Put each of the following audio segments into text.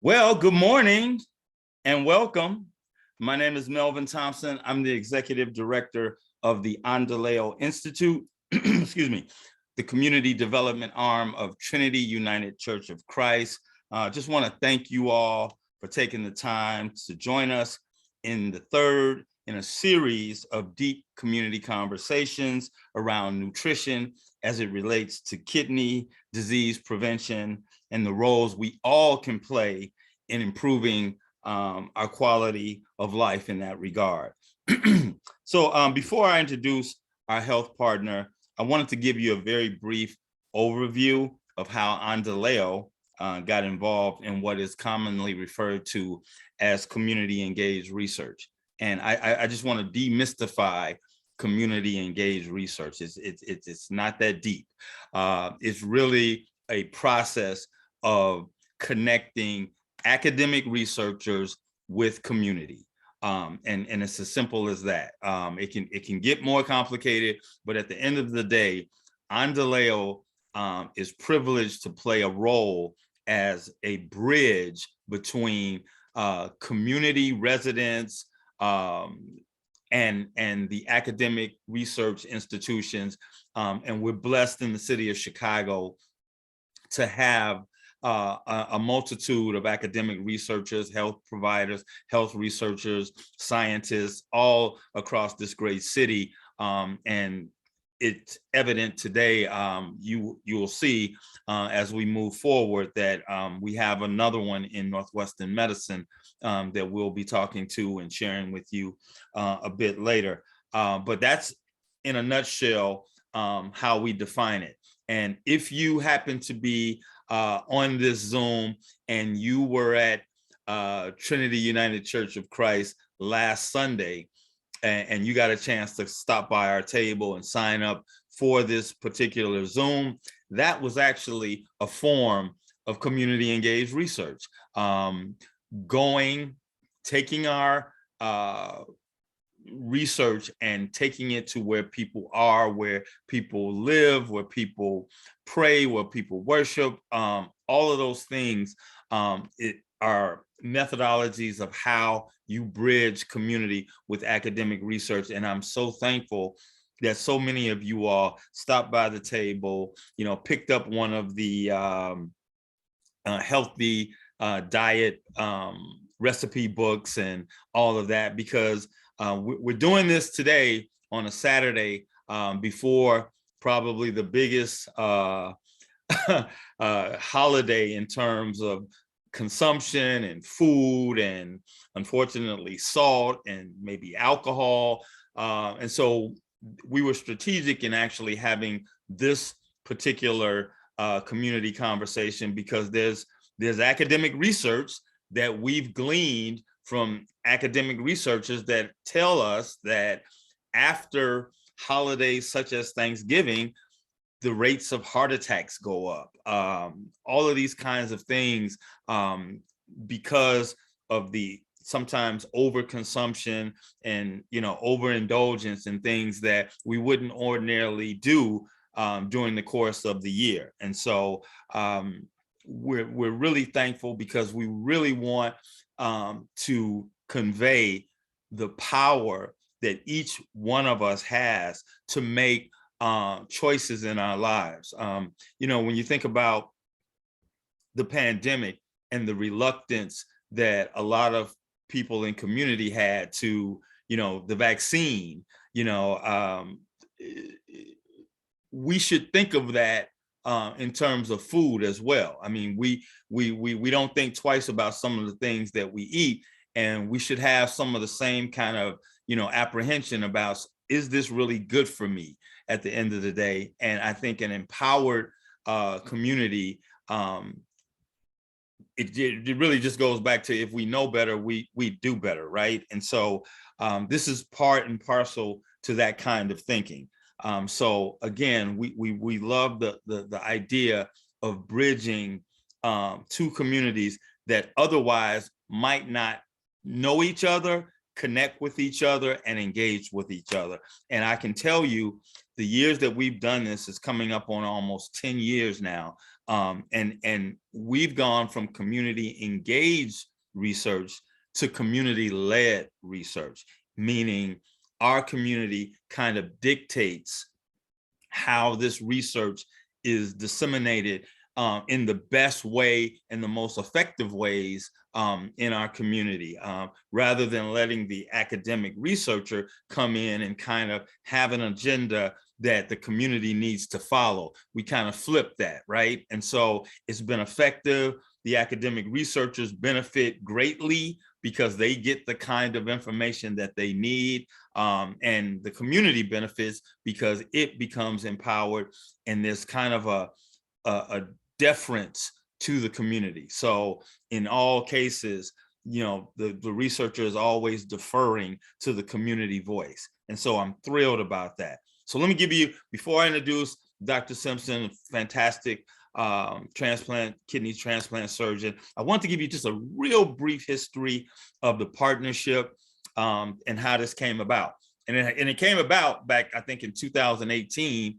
Well, good morning and welcome. My name is Melvin Thompson. I'm the executive director of the Endeleo Institute, excuse me, the community development arm of Trinity United Church of Christ. Just want to thank you all for taking the time to join us in the third in a series of deep community conversations around nutrition as it relates to kidney disease prevention and the roles we all can play in improving our quality of life in that regard. So before I introduce our health partner, I wanted to give you a very brief overview of how Endeleo got involved in what is commonly referred to as community engaged research. And I just want to demystify community engaged research. It's not that deep. It's really a process of connecting academic researchers with community. And it's as simple as that. It can get more complicated, but at the end of the day, Endeleo is privileged to play a role as a bridge between community residents and the academic research institutions. And we're blessed in the city of Chicago to have a multitude of academic researchers, health providers, health researchers, scientists, all across this great city. And it's evident today, you will see as we move forward that we have another one in Northwestern medicine that we'll be talking to and sharing with you a bit later. But that's in a nutshell how we define it. And if you happen to be on this Zoom and you were at Trinity United Church of Christ last Sunday, and you got a chance to stop by our table and sign up for this particular Zoom, that was actually a form of community engaged research. Taking our research and taking it to where people are, where people live, where people pray, where people worship, all of those things are methodologies of how you bridge community with academic research. And I'm so thankful that so many of you all stopped by the table, picked up one of the healthy diet recipe books and all of that, because we're doing this today on a Saturday before probably the biggest holiday in terms of consumption and food and unfortunately salt and maybe alcohol. And so we were strategic in actually having this particular community conversation because there's academic research that we've gleaned from academic researchers that tell us that after holidays such as Thanksgiving, the rates of heart attacks go up. All of these kinds of things because of the sometimes overconsumption and overindulgence in things that we wouldn't ordinarily do during the course of the year. And so we're really thankful because we really want to convey the power that each one of us has to make choices in our lives. When you think about the pandemic and the reluctance that a lot of people in community had to, the vaccine, we should think of that in terms of food as well. I mean, we don't think twice about some of the things that we eat, and we should have some of the same kind of, apprehension about, is this really good for me at the end of the day? And I think an empowered community, it really just goes back to, if we know better, we do better, right? And so this is part and parcel to that kind of thinking. So again, we love the idea of bridging two communities that otherwise might not know each other, connect with each other, and engage with each other. And I can tell you, the years that we've done this is coming up on almost 10 years now. And we've gone from community engaged research to community-led research, meaning our community kind of dictates how this research is disseminated in the best way and the most effective ways in our community, rather than letting the academic researcher come in and kind of have an agenda that the community needs to follow. We kind of flip that, right? And so it's been effective. The academic researchers benefit greatly because they get the kind of information that they need, and the community benefits because it becomes empowered, and there's kind of a deference to the community. So in all cases, you know, the researcher is always deferring to the community voice. And so I'm thrilled about that. So let me give you, before I introduce Dr. Simpson, fantastic kidney transplant surgeon, I want to give you just a real brief history of the partnership and how this came about. And it came about back, I think, in 2018,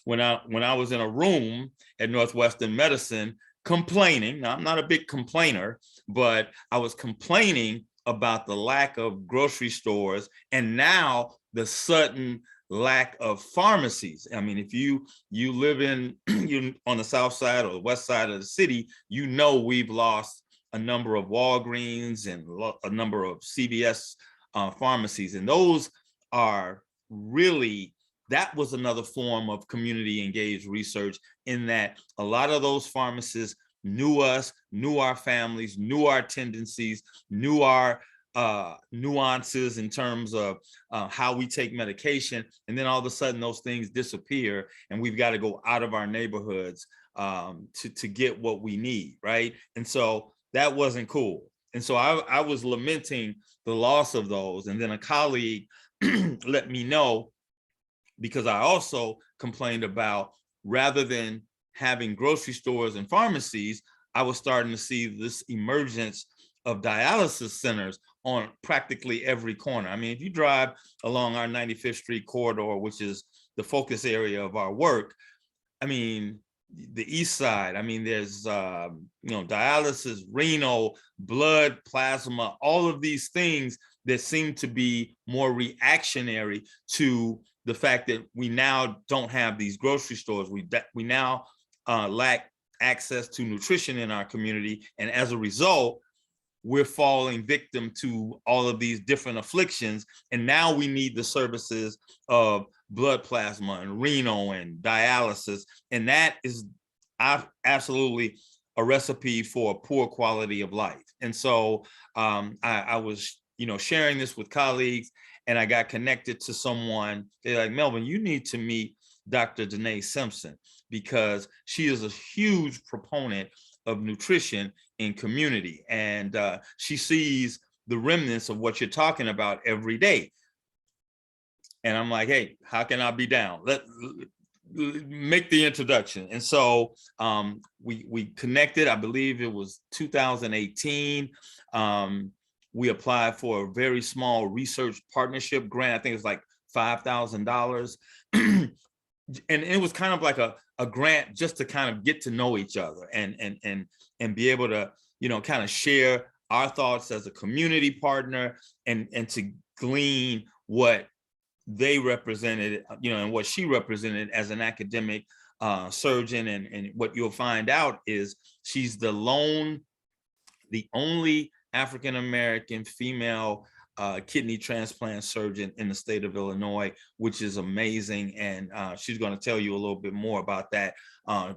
when I was in a room at Northwestern Medicine complaining. Now, I'm not a big complainer, but I was complaining about the lack of grocery stores and now the sudden lack of pharmacies. I mean, if you live in on the south side or the west side of the city, you know we've lost a number of Walgreens and a number of CVS pharmacies, and those are really, that was another form of community engaged research, in that a lot of those pharmacists knew us, knew our families, knew our tendencies, knew our nuances in terms of how we take medication. And then all of a sudden those things disappear and we've got to go out of our neighborhoods to get what we need, right? And so that wasn't cool. And so I was lamenting the loss of those. And then a colleague let me know, because I also complained about, rather than having grocery stores and pharmacies, I was starting to see this emergence of dialysis centers on practically every corner. I mean, if you drive along our 95th Street corridor, which is the focus area of our work, I mean, the east side, I mean, there's dialysis, renal, blood, plasma, all of these things that seem to be more reactionary to the fact that we now don't have these grocery stores. We now lack access to nutrition in our community. And as a result, we're falling victim to all of these different afflictions. And now we need the services of blood plasma and renal and dialysis. And that is absolutely a recipe for a poor quality of life. And so I was, sharing this with colleagues, and I got connected to someone. They're like, Melvin, you need to meet Dr. Danae Simpson, because she is a huge proponent of nutrition in community. And she sees the remnants of what you're talking about every day. And I'm like, hey, how can I be down? Make the introduction. And so we connected. I believe it was 2018. We applied for a very small research partnership grant. I think it's like $5,000. And it was kind of like a grant just to kind of get to know each other and be able to, kind of share our thoughts as a community partner and to glean what they represented, and what she represented as an academic surgeon. And what you'll find out is she's the only African-American female kidney transplant surgeon in the state of Illinois, which is amazing. And she's going to tell you a little bit more about that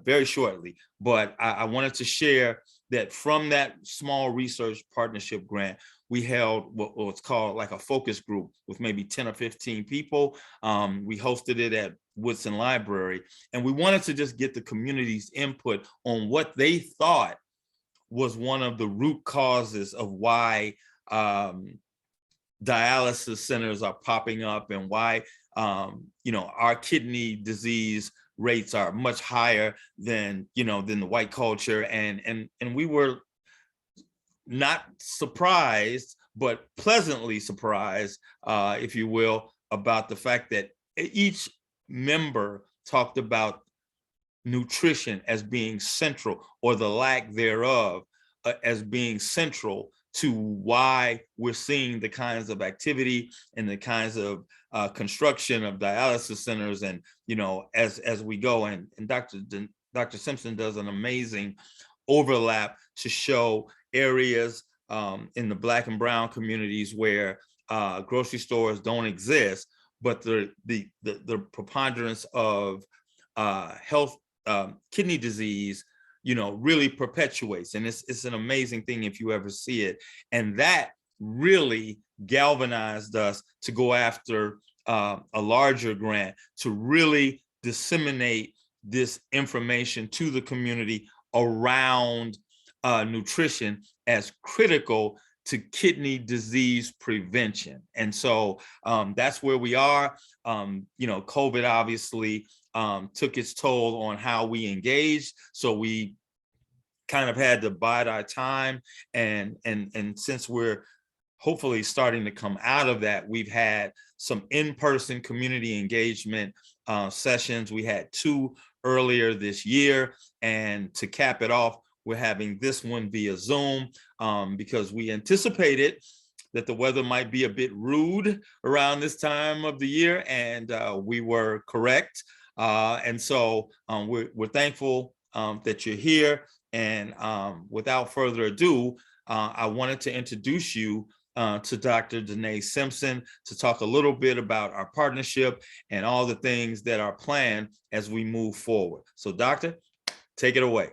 very shortly. But I wanted to share that from that small research partnership grant, we held what's called like a focus group with maybe 10 or 15 people. We hosted it at Woodson Library, and we wanted to just get the community's input on what they thought was one of the root causes of why dialysis centers are popping up, and why our kidney disease rates are much higher than the white culture. And we were not surprised, but pleasantly surprised, if you will, about the fact that each member talked about nutrition as being central, or the lack thereof as being central to why we're seeing the kinds of activity and the kinds of construction of dialysis centers, and as we go. And Dr. Simpson does an amazing overlap to show areas in the Black and Brown communities where grocery stores don't exist, but the preponderance of health kidney disease really perpetuates. And it's an amazing thing if you ever see it. And that really galvanized us to go after a larger grant to really disseminate this information to the community around nutrition as critical to kidney disease prevention. And so that's where we are. COVID obviously took its toll on how we engaged. So we kind of had to bide our time. And since we're hopefully starting to come out of that, we've had some in-person community engagement sessions. We had 2 earlier this year. And to cap it off, we're having this one via Zoom because we anticipated that the weather might be a bit rude around this time of the year, and we were correct. And so we're thankful that you're here. And without further ado, I wanted to introduce you to Dr. Danae Simpson to talk a little bit about our partnership and all the things that are planned as we move forward. So Doctor, take it away.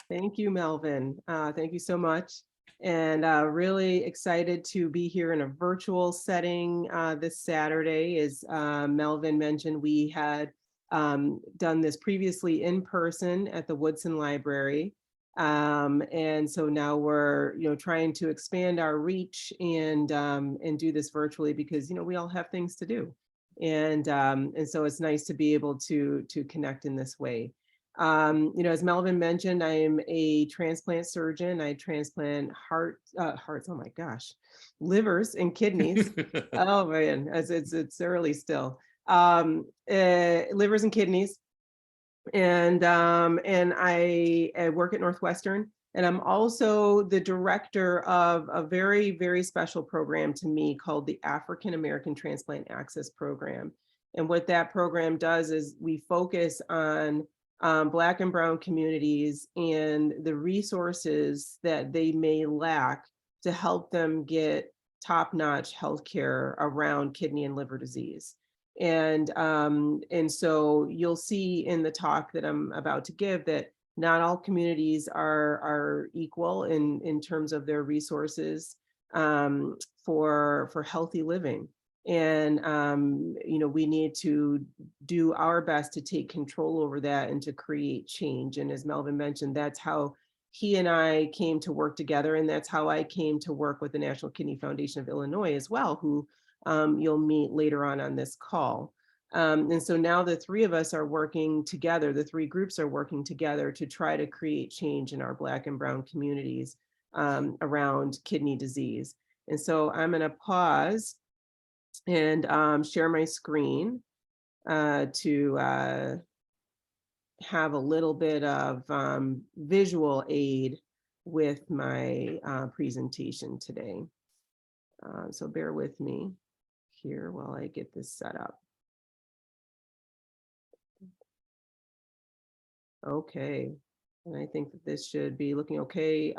Thank you, Melvin. Thank you so much. And really excited to be here in a virtual setting this Saturday. As Melvin mentioned, we had done this previously in person at the Woodson Library. And so now we're trying to expand our reach and do this virtually because we all have things to do. And so it's nice to be able to connect in this way. As Melvin mentioned, I am a transplant surgeon. I transplant hearts, oh my gosh, livers and kidneys. Oh man, it's early still. Livers and kidneys. And I work at Northwestern, and I'm also the director of a very, very special program to me called the African American Transplant Access Program. And what that program does is we focus on Black and Brown communities and the resources that they may lack to help them get top-notch healthcare around kidney and liver disease. And so you'll see in the talk that I'm about to give that not all communities are equal in terms of their resources for healthy living. And we need to do our best to take control over that and to create change. And as Melvin mentioned, that's how he and I came to work together, and that's how I came to work with the National Kidney Foundation of Illinois as well, who you'll meet later on this call. And so now the 3 of us are working together, the 3 groups are working together to try to create change in our Black and Brown communities around kidney disease. And so I'm going to pause and share my screen to have a little bit of visual aid with my presentation today. So bear with me here while I get this set up. Okay, and I think that this should be looking okay.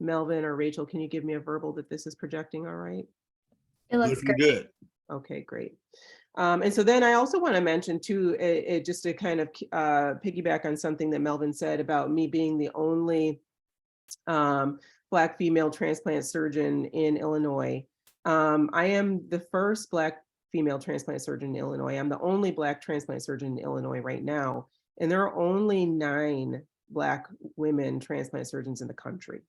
Melvin or Rachel, can you give me a verbal that this is projecting all right? It looks good. Okay, great. And so then I also want to mention too, just to kind of piggyback on something that Melvin said about me being the only Black female transplant surgeon in Illinois. I am the first Black female transplant surgeon in Illinois. I'm the only Black transplant surgeon in Illinois right now. And there are only 9 Black women transplant surgeons in the country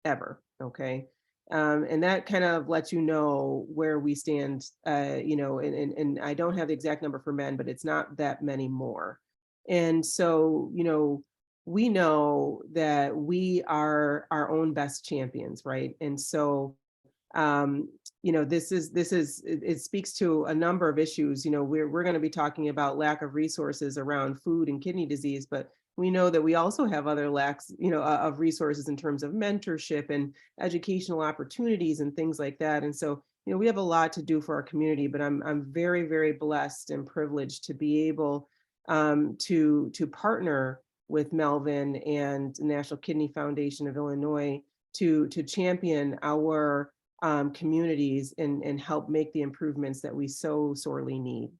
ever, okay? And that kind of lets you know where we stand, and I don't have the exact number for men, but it's not that many more. And so, we know that we are our own best champions, right? And so It speaks to a number of issues. We're going to be talking about lack of resources around food and kidney disease, but we know that we also have other lacks, of resources in terms of mentorship and educational opportunities and things like that. And so, we have a lot to do for our community, but I'm very, very blessed and privileged to be able to partner with Melvin and the National Kidney Foundation of Illinois to champion our communities and help make the improvements that we so sorely need.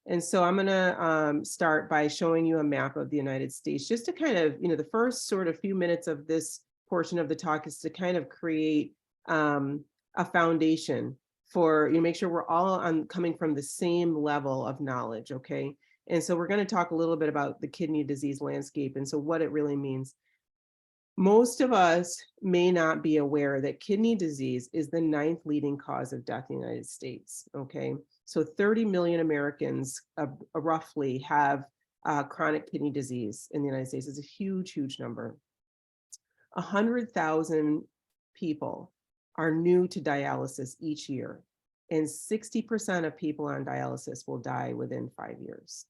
And so I'm going to start by showing you a map of the United States, just to kind of, the first sort of few minutes of this portion of the talk is to kind of create a foundation for, make sure we're all coming from the same level of knowledge, okay? And so we're going to talk a little bit about the kidney disease landscape and so what it really means. Most of us may not be aware that kidney disease is the 9th leading cause of death in the United States, okay? So 30 million Americans roughly have chronic kidney disease in the United States. It's a huge, huge number. 100,000 people are new to dialysis each year, and 60% of people on dialysis will die within 5 years.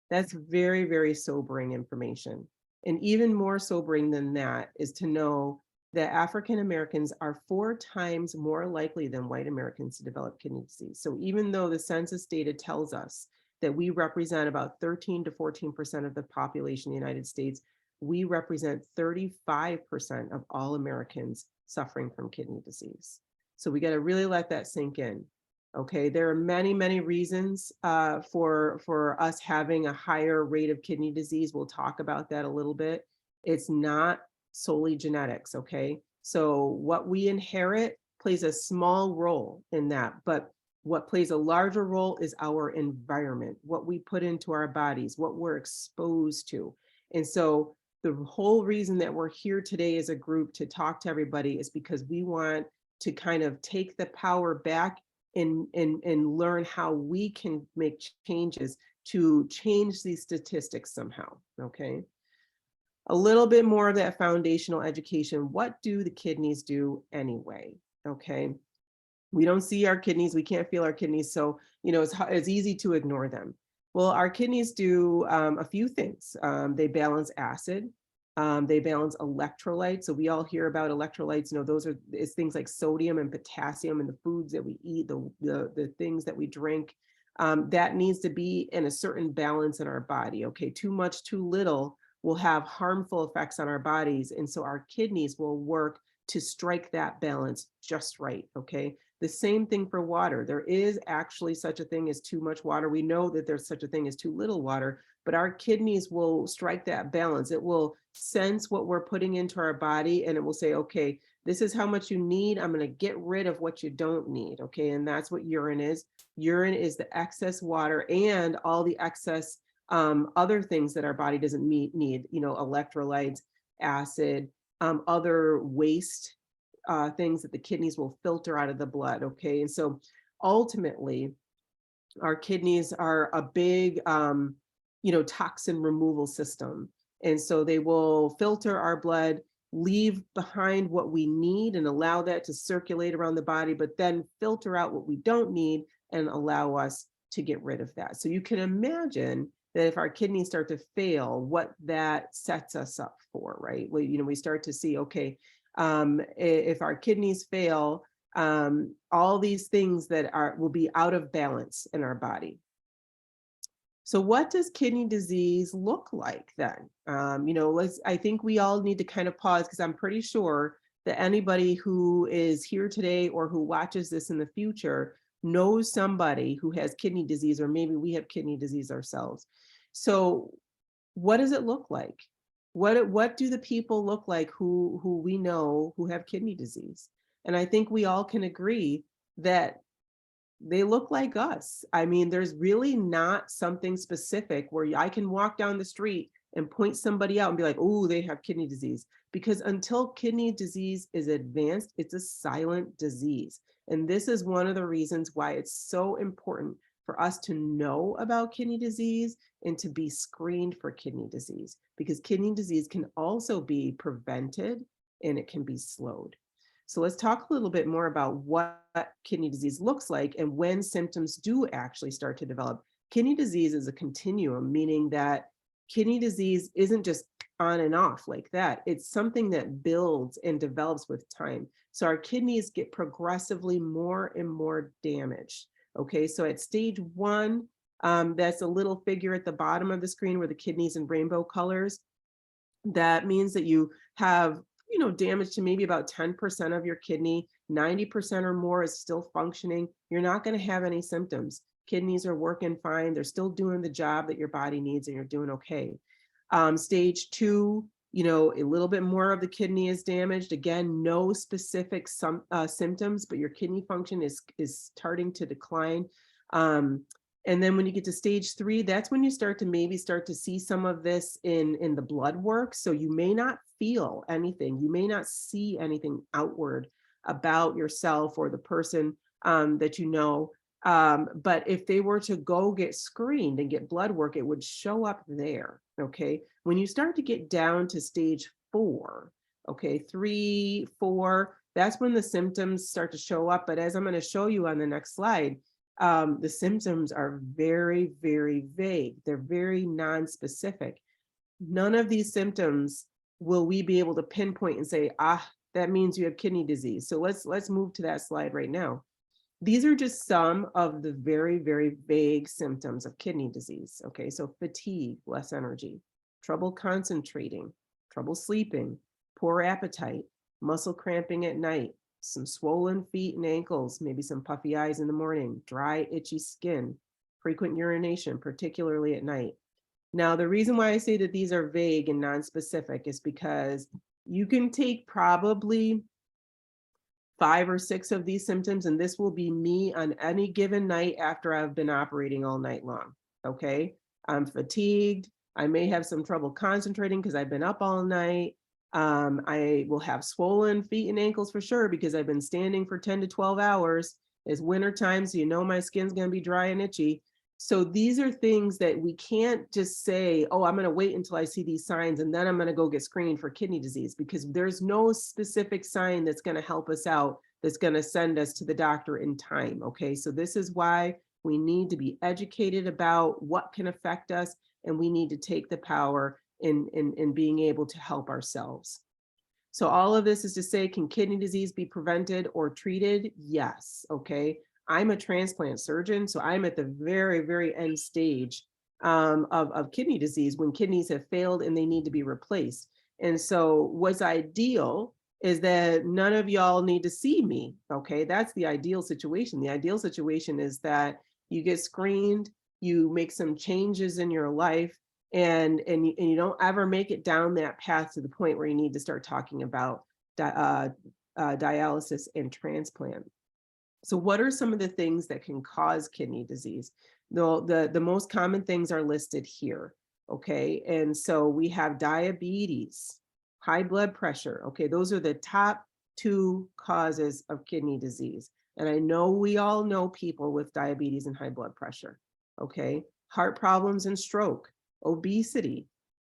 That's very, very sobering information. And even more sobering than that is to know that African Americans are 4 times more likely than white Americans to develop kidney disease. So even though the census data tells us that we represent about 13 to 14% of the population in the United States, we represent 35% of all Americans suffering from kidney disease. So we got to really let that sink in. Okay, there are many, many reasons for us having a higher rate of kidney disease. We'll talk about that a little bit. It's not solely genetics, okay? So what we inherit plays a small role in that, but what plays a larger role is our environment, what we put into our bodies, what we're exposed to. And so the whole reason that we're here today as a group to talk to everybody is because we want to kind of take the power back and learn how we can make changes to change these statistics somehow, okay? A little bit more of that foundational education. What do the kidneys do anyway, okay? We don't see our kidneys, we can't feel our kidneys, so it's easy to ignore them. Well, our kidneys do a few things. They balance acid, they balance electrolytes. So we all hear about electrolytes. It's things like sodium and potassium in the foods that we eat, the things that we drink. That needs to be in a certain balance in our body. Okay, too much, too little will have harmful effects on our bodies, and so our kidneys will work to strike that balance just right. Okay. The same thing for water. There is actually such a thing as too much water. We know that there's such a thing as too little water, but our kidneys will strike that balance. It will sense what we're putting into our body and it will say, okay, this is how much you need. I'm going to get rid of what you don't need. Okay. And that's what urine is. Urine is the excess water and all the excess other things that our body doesn't need, electrolytes, acid, other waste things that the kidneys will filter out of the blood, okay? And so ultimately, our kidneys are a big, toxin removal system. And so they will filter our blood, leave behind what we need and allow that to circulate around the body, but then filter out what we don't need and allow us to get rid of that. So you can imagine that if our kidneys start to fail, what that sets us up for, right? Well, we start to see, okay, if our kidneys fail, all these things that will be out of balance in our body. So what does kidney disease look like then? I think we all need to kind of pause because I'm pretty sure that anybody who is here today or who watches this in the future knows somebody who has kidney disease, or maybe we have kidney disease ourselves. So what does it look like? What do the people look like who we know who have kidney disease? And I think we all can agree that they look like us. I mean, there's really not something specific where I can walk down the street and point somebody out and be like, oh, they have kidney disease. Because until kidney disease is advanced, it's a silent disease. And this is one of the reasons why it's so important for us to know about kidney disease and to be screened for kidney disease, because kidney disease can also be prevented and it can be slowed. So let's talk a little bit more about what kidney disease looks like and when symptoms do actually start to develop. Kidney disease is a continuum, meaning that kidney disease isn't just on and off like that. It's something that builds and develops with time. So our kidneys get progressively more and more damaged. Okay, so at stage 1, that's a little figure at the bottom of the screen where the kidneys in rainbow colors. That means that you have, damage to maybe about 10% of your kidney, 90% or more is still functioning. You're not going to have any symptoms. Kidneys are working fine. They're still doing the job that your body needs and you're doing okay. Stage 2, a little bit more of the kidney is damaged. Again, no specific symptoms, but your kidney function is starting to decline. And then when you get to stage 3, that's when you start to see some of this in the blood work. So you may not feel anything. You may not see anything outward about yourself or the person that you know. But if they were to go get screened and get blood work, it would show up there. Okay. When you start to get down to stage 4, okay, 3, 4, that's when the symptoms start to show up. But as I'm going to show you on the next slide, the symptoms are very, very vague. They're very non-specific. None of these symptoms will we be able to pinpoint and say, that means you have kidney disease. So let's move to that slide right now. These are just some of the very, very vague symptoms of kidney disease. Okay, so fatigue, less energy, trouble concentrating, trouble sleeping, poor appetite, muscle cramping at night, some swollen feet and ankles, maybe some puffy eyes in the morning, dry, itchy skin, frequent urination, particularly at night. Now, the reason why I say that these are vague and non-specific is because you can take probably 5 or 6 of these symptoms, and this will be me on any given night after I've been operating all night long. Okay, I'm fatigued. I may have some trouble concentrating because I've been up all night. I will have swollen feet and ankles for sure because I've been standing for 10 to 12 hours. It's winter time, so my skin's going to be dry and itchy. So these are things that we can't just say, oh, I'm going to wait until I see these signs and then I'm going to go get screened for kidney disease, because there's no specific sign that's going to help us out, that's going to send us to the doctor in time. Okay, so this is why we need to be educated about what can affect us, and we need to take the power in being able to help ourselves. So all of this is to say, can kidney disease be prevented or treated? Yes. Okay. I'm a transplant surgeon, so I'm at the very, very end stage of kidney disease when kidneys have failed and they need to be replaced. And so what's ideal is that none of y'all need to see me. Okay, that's the ideal situation. The ideal situation is that you get screened, you make some changes in your life, and you don't ever make it down that path to the point where you need to start talking about dialysis and transplant. So what are some of the things that can cause kidney disease? The most common things are listed here. Okay, and so we have diabetes, high blood pressure. Okay, those are the top 2 causes of kidney disease. And I know we all know people with diabetes and high blood pressure. Okay, heart problems and stroke, obesity,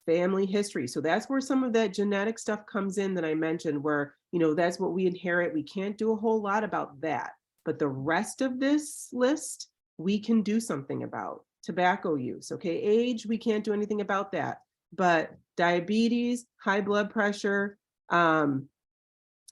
family history. So that's where some of that genetic stuff comes in that I mentioned, where, that's what we inherit. We can't do a whole lot about that. But the rest of this list, we can do something about. Tobacco use, okay? Age, we can't do anything about that. But diabetes, high blood pressure,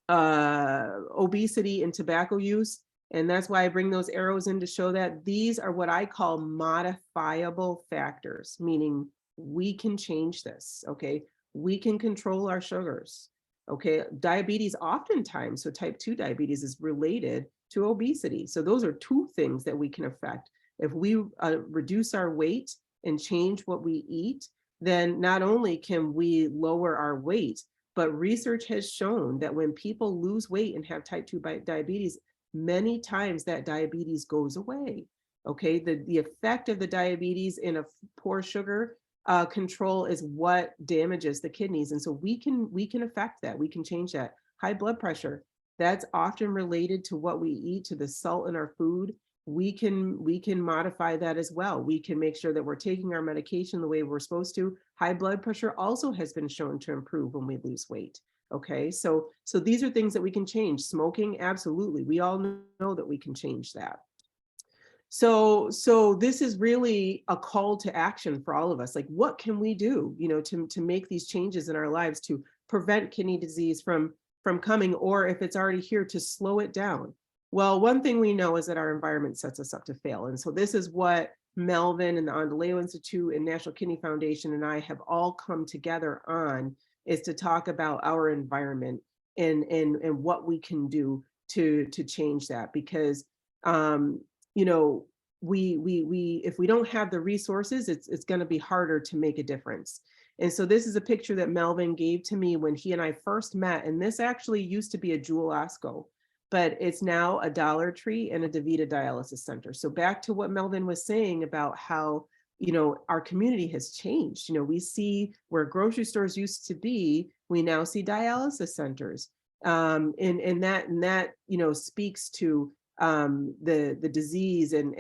obesity, and tobacco use, and that's why I bring those arrows in to show that these are what I call modifiable factors, meaning we can change this, okay? We can control our sugars, okay? Diabetes oftentimes, so type 2 diabetes is related to obesity. So those are 2 things that we can affect. If we reduce our weight and change what we eat, then not only can we lower our weight, but research has shown that when people lose weight and have type 2 diabetes, many times that diabetes goes away. Okay, the effect of the diabetes in a poor sugar control is what damages the kidneys. And so we can affect that. We can change that. High blood pressure, that's often related to what we eat, to the salt in our food. We can modify that as well. We can make sure that we're taking our medication the way we're supposed to. High blood pressure also has been shown to improve when we lose weight. Okay, so these are things that we can change. Smoking, absolutely. We all know that we can change that. So this is really a call to action for all of us. Like, what can we do, to make these changes in our lives to prevent kidney disease from coming, or if it's already here, to slow it down? Well, one thing we know is that our environment sets us up to fail. And so this is what Melvin and the Endeleo Institute and National Kidney Foundation and I have all come together on, is to talk about our environment and what we can do to change that. Because we if we don't have the resources, it's going to be harder to make a difference. And so this is a picture that Melvin gave to me when he and I first met. And this actually used to be a Jewel Osco, but it's now a Dollar Tree and a DaVita dialysis center. So back to what Melvin was saying about how, our community has changed. We see where grocery stores used to be, we now see dialysis centers. And that speaks to the disease and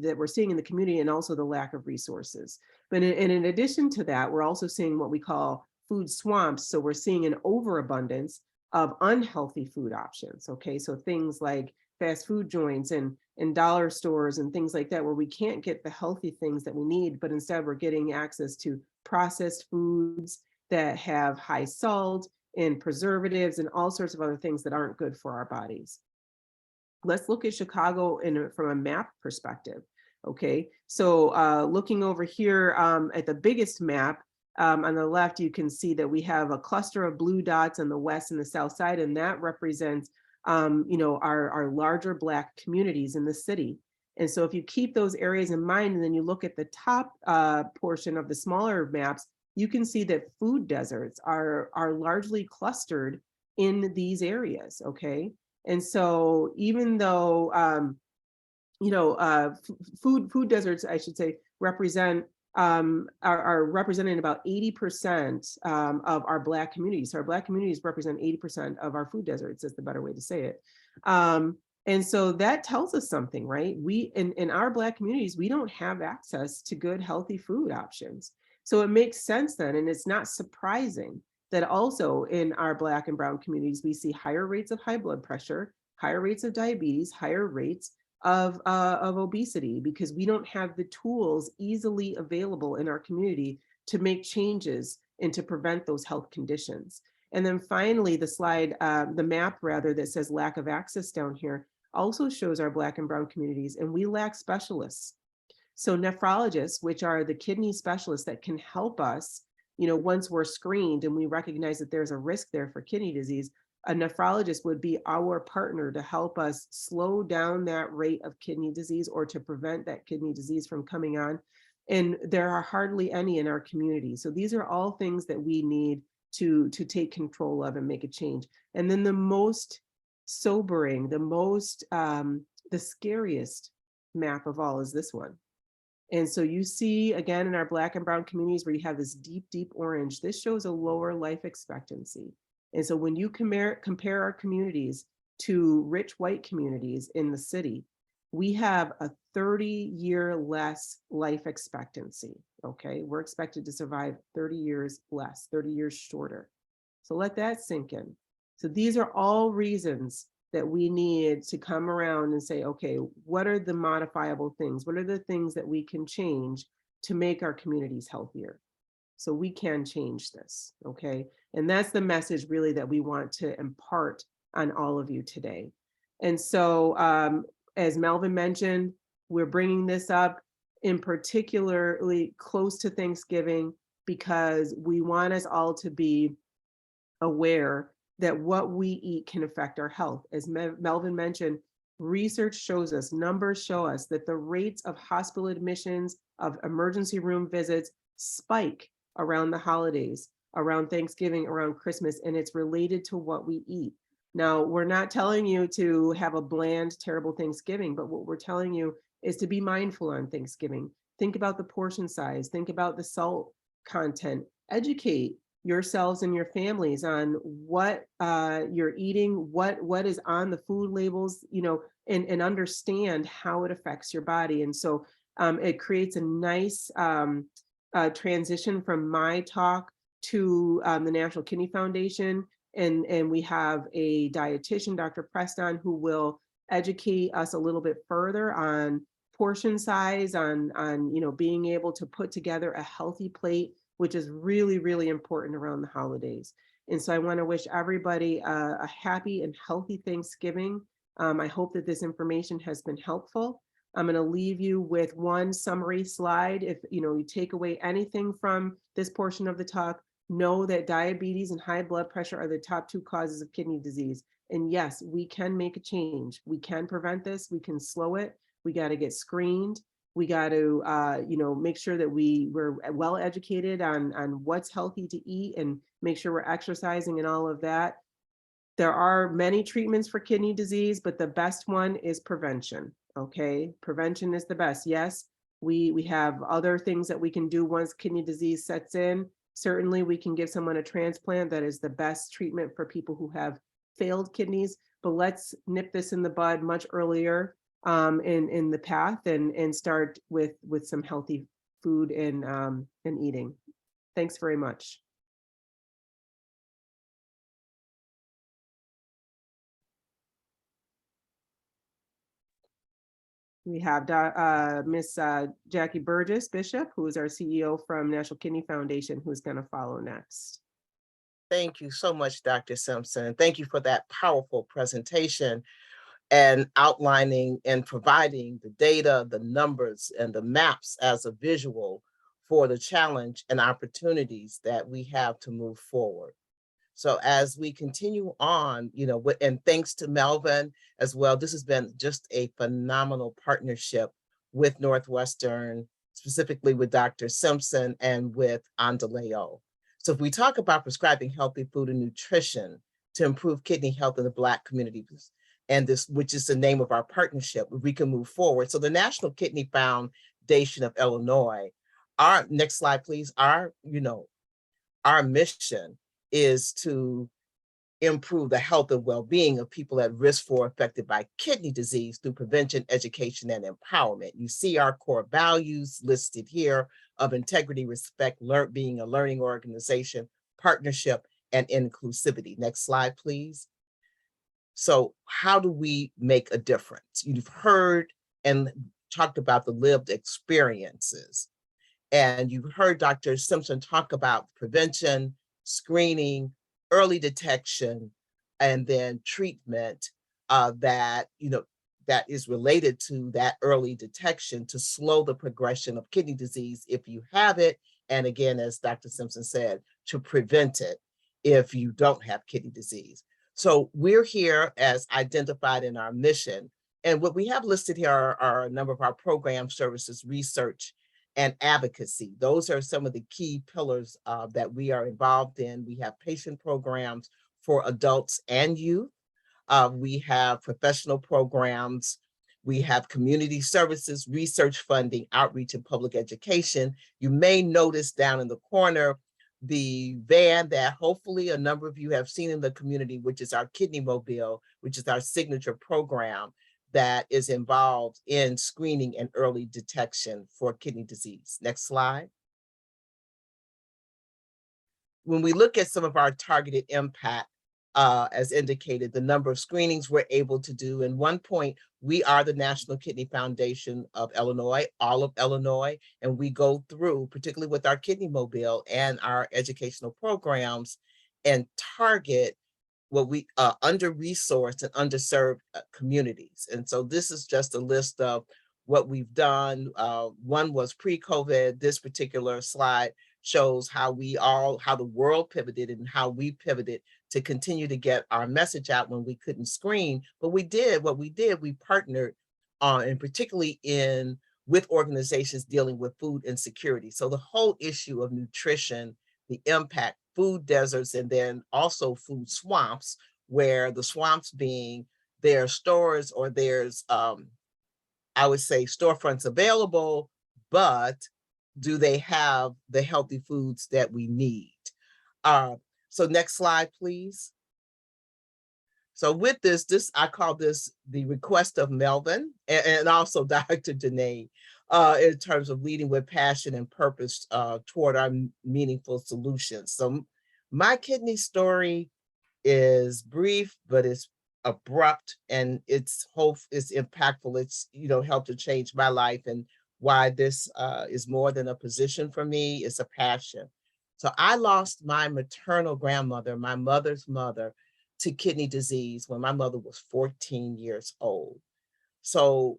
that we're seeing in the community, and also the lack of resources. But in addition to that, we're also seeing what we call food swamps. So we're seeing an overabundance of unhealthy food options. Okay, so things like fast food joints and dollar stores and things like that, where we can't get the healthy things that we need, but instead we're getting access to processed foods that have high salt and preservatives and all sorts of other things that aren't good for our bodies. Let's look at Chicago from a map perspective. Okay, so looking over here at the biggest map, on the left, you can see that we have a cluster of blue dots on the west and the south side, and that represents our larger Black communities in the city. And so if you keep those areas in mind, and then you look at the top portion of the smaller maps, you can see that food deserts are largely clustered in these areas. Okay. And so even though, food deserts, I should say, represent, are representing about 80% of our Black communities. So our Black communities represent 80% of our food deserts, is the better way to say it. And so that tells us something, right? We, in our Black communities, we don't have access to good, healthy food options. So it makes sense then, and it's not surprising that also in our Black and Brown communities, we see higher rates of high blood pressure, higher rates of diabetes, higher rates of obesity, because we don't have the tools easily available in our community to make changes and to prevent those health conditions. And then finally, the slide, the map rather, that says lack of access down here also shows our Black and Brown communities, and we lack specialists. So nephrologists, which are the kidney specialists that can help us, once we're screened and we recognize that there's a risk there for kidney disease, a nephrologist would be our partner to help us slow down that rate of kidney disease, or to prevent that kidney disease from coming on. And there are hardly any in our community. So these are all things that we need to take control of and make a change. And then the most sobering, the scariest map of all is this one. And so you see, again, in our Black and Brown communities, where you have this deep, deep orange, this shows a lower life expectancy. And so when you compare our communities to rich white communities in the city, we have a 30-year less life expectancy. Okay, we're expected to survive 30 years less, 30 years shorter. So let that sink in. So these are all reasons that we need to come around and say, okay, what are the modifiable things? What are the things that we can change to make our communities healthier? So we can change this, okay? And that's the message really that we want to impart on all of you today. And so as Melvin mentioned, we're bringing this up in particularly close to Thanksgiving, because we want us all to be aware that what we eat can affect our health. As Melvin mentioned, research shows us, numbers show us that the rates of hospital admissions, of emergency room visits spike around the holidays, around Thanksgiving, around Christmas, and it's related to what we eat. Now, we're not telling you to have a bland, terrible Thanksgiving, but what we're telling you is to be mindful on Thanksgiving. Think about the portion size, think about the salt content, educate yourselves and your families on what you're eating, what is on the food labels, and understand how it affects your body. And so it creates a nice transition from my talk to the National Kidney Foundation. And we have a dietitian, Dr. Preston, who will educate us a little bit further on portion size, on being able to put together a healthy plate, which is really, really important around the holidays. And so I want to wish everybody a happy and healthy Thanksgiving. I hope that this information has been helpful. I'm going to leave you with one summary slide. If you take away anything from this portion of the talk, know that diabetes and high blood pressure are the top 2 causes of kidney disease. And yes, we can make a change. We can prevent this. We can slow it. We got to get screened. We got to, make sure that we're well educated on what's healthy to eat, and make sure we're exercising and all of that. There are many treatments for kidney disease, but the best one is prevention. Okay, prevention is the best. Yes, we have other things that we can do once kidney disease sets in. Certainly, we can give someone a transplant. That is the best treatment for people who have failed kidneys. But let's nip this in the bud much earlier in the path, and start with some healthy food and eating. Thanks very much. We have Miss Jackie Burgess Bishop, who is our CEO from National Kidney Foundation, who's going to follow next. Thank you so much, Dr. Simpson. Thank you for that powerful presentation and outlining and providing the data, the numbers, and the maps as a visual for the challenge and opportunities that we have to move forward. So as we continue on, and thanks to Melvin as well, this has been just a phenomenal partnership with Northwestern, specifically with Dr. Simpson and with Endeleo. So if we talk about prescribing healthy food and nutrition to improve kidney health in the Black communities, and this, which is the name of our partnership, we can move forward. So the National Kidney Foundation of Illinois, our next slide, please. Our mission is to improve the health and well-being of people at risk for affected by kidney disease through prevention, education, and empowerment. You see our core values listed here of integrity, respect, being a learning organization, partnership, and inclusivity. Next slide, please. So how do we make a difference? You've heard and talked about the lived experiences, and you've heard Dr. Simpson talk about prevention, screening, early detection, and then treatment that is related to that early detection to slow the progression of kidney disease if you have it. And again, as Dr. Simpson said, to prevent it if you don't have kidney disease. So we're here as identified in our mission. And what we have listed here are a number of our programs, services, research, and advocacy. Those are some of the key pillars that we are involved in. We have patient programs for adults and youth. We have professional programs. We have community services, research funding, outreach, and public education. You may notice down in the corner the van that hopefully a number of you have seen in the community, which is our Kidney Mobile, which is our signature program that is involved in screening and early detection for kidney disease. Next slide. When we look at some of our targeted impact, as indicated, the number of screenings we're able to do. In 1 point, we are the National Kidney Foundation of Illinois, all of Illinois, and we go through, particularly with our Kidney Mobile and our educational programs, and target what we under-resourced and underserved communities. And so this is just a list of what we've done. One was pre-COVID. This particular slide shows how the world pivoted and how we pivoted to continue to get our message out when we couldn't screen. But we partnered and particularly with organizations dealing with food insecurity. So the whole issue of nutrition, the impact, food deserts, and then also food swamps, where the swamps being there are stores or there's, I would say, storefronts available, but do they have the healthy foods that we need? So next slide, please. So with this, I call this the request of Melvin and also Dr. Danae. in terms of leading with passion and purpose toward our meaningful solutions. So my kidney story is brief, but it's abrupt, and it's hope is impactful. It's, you know, helped to change my life, and why this is more than a position for me, it's a passion. So I lost my maternal grandmother, my mother's mother, to kidney disease when my mother was 14 years old. So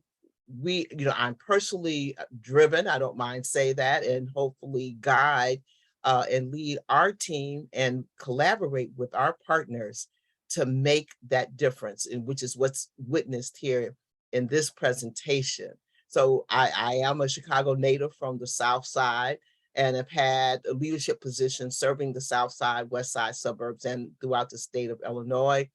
we, you know, I'm personally driven, I don't mind say that, and hopefully guide and lead our team and collaborate with our partners to make that difference, and which is what's witnessed here in this presentation. So I am a Chicago native from the South Side, and have had a leadership position serving the South Side, West Side suburbs, and throughout the state of Illinois.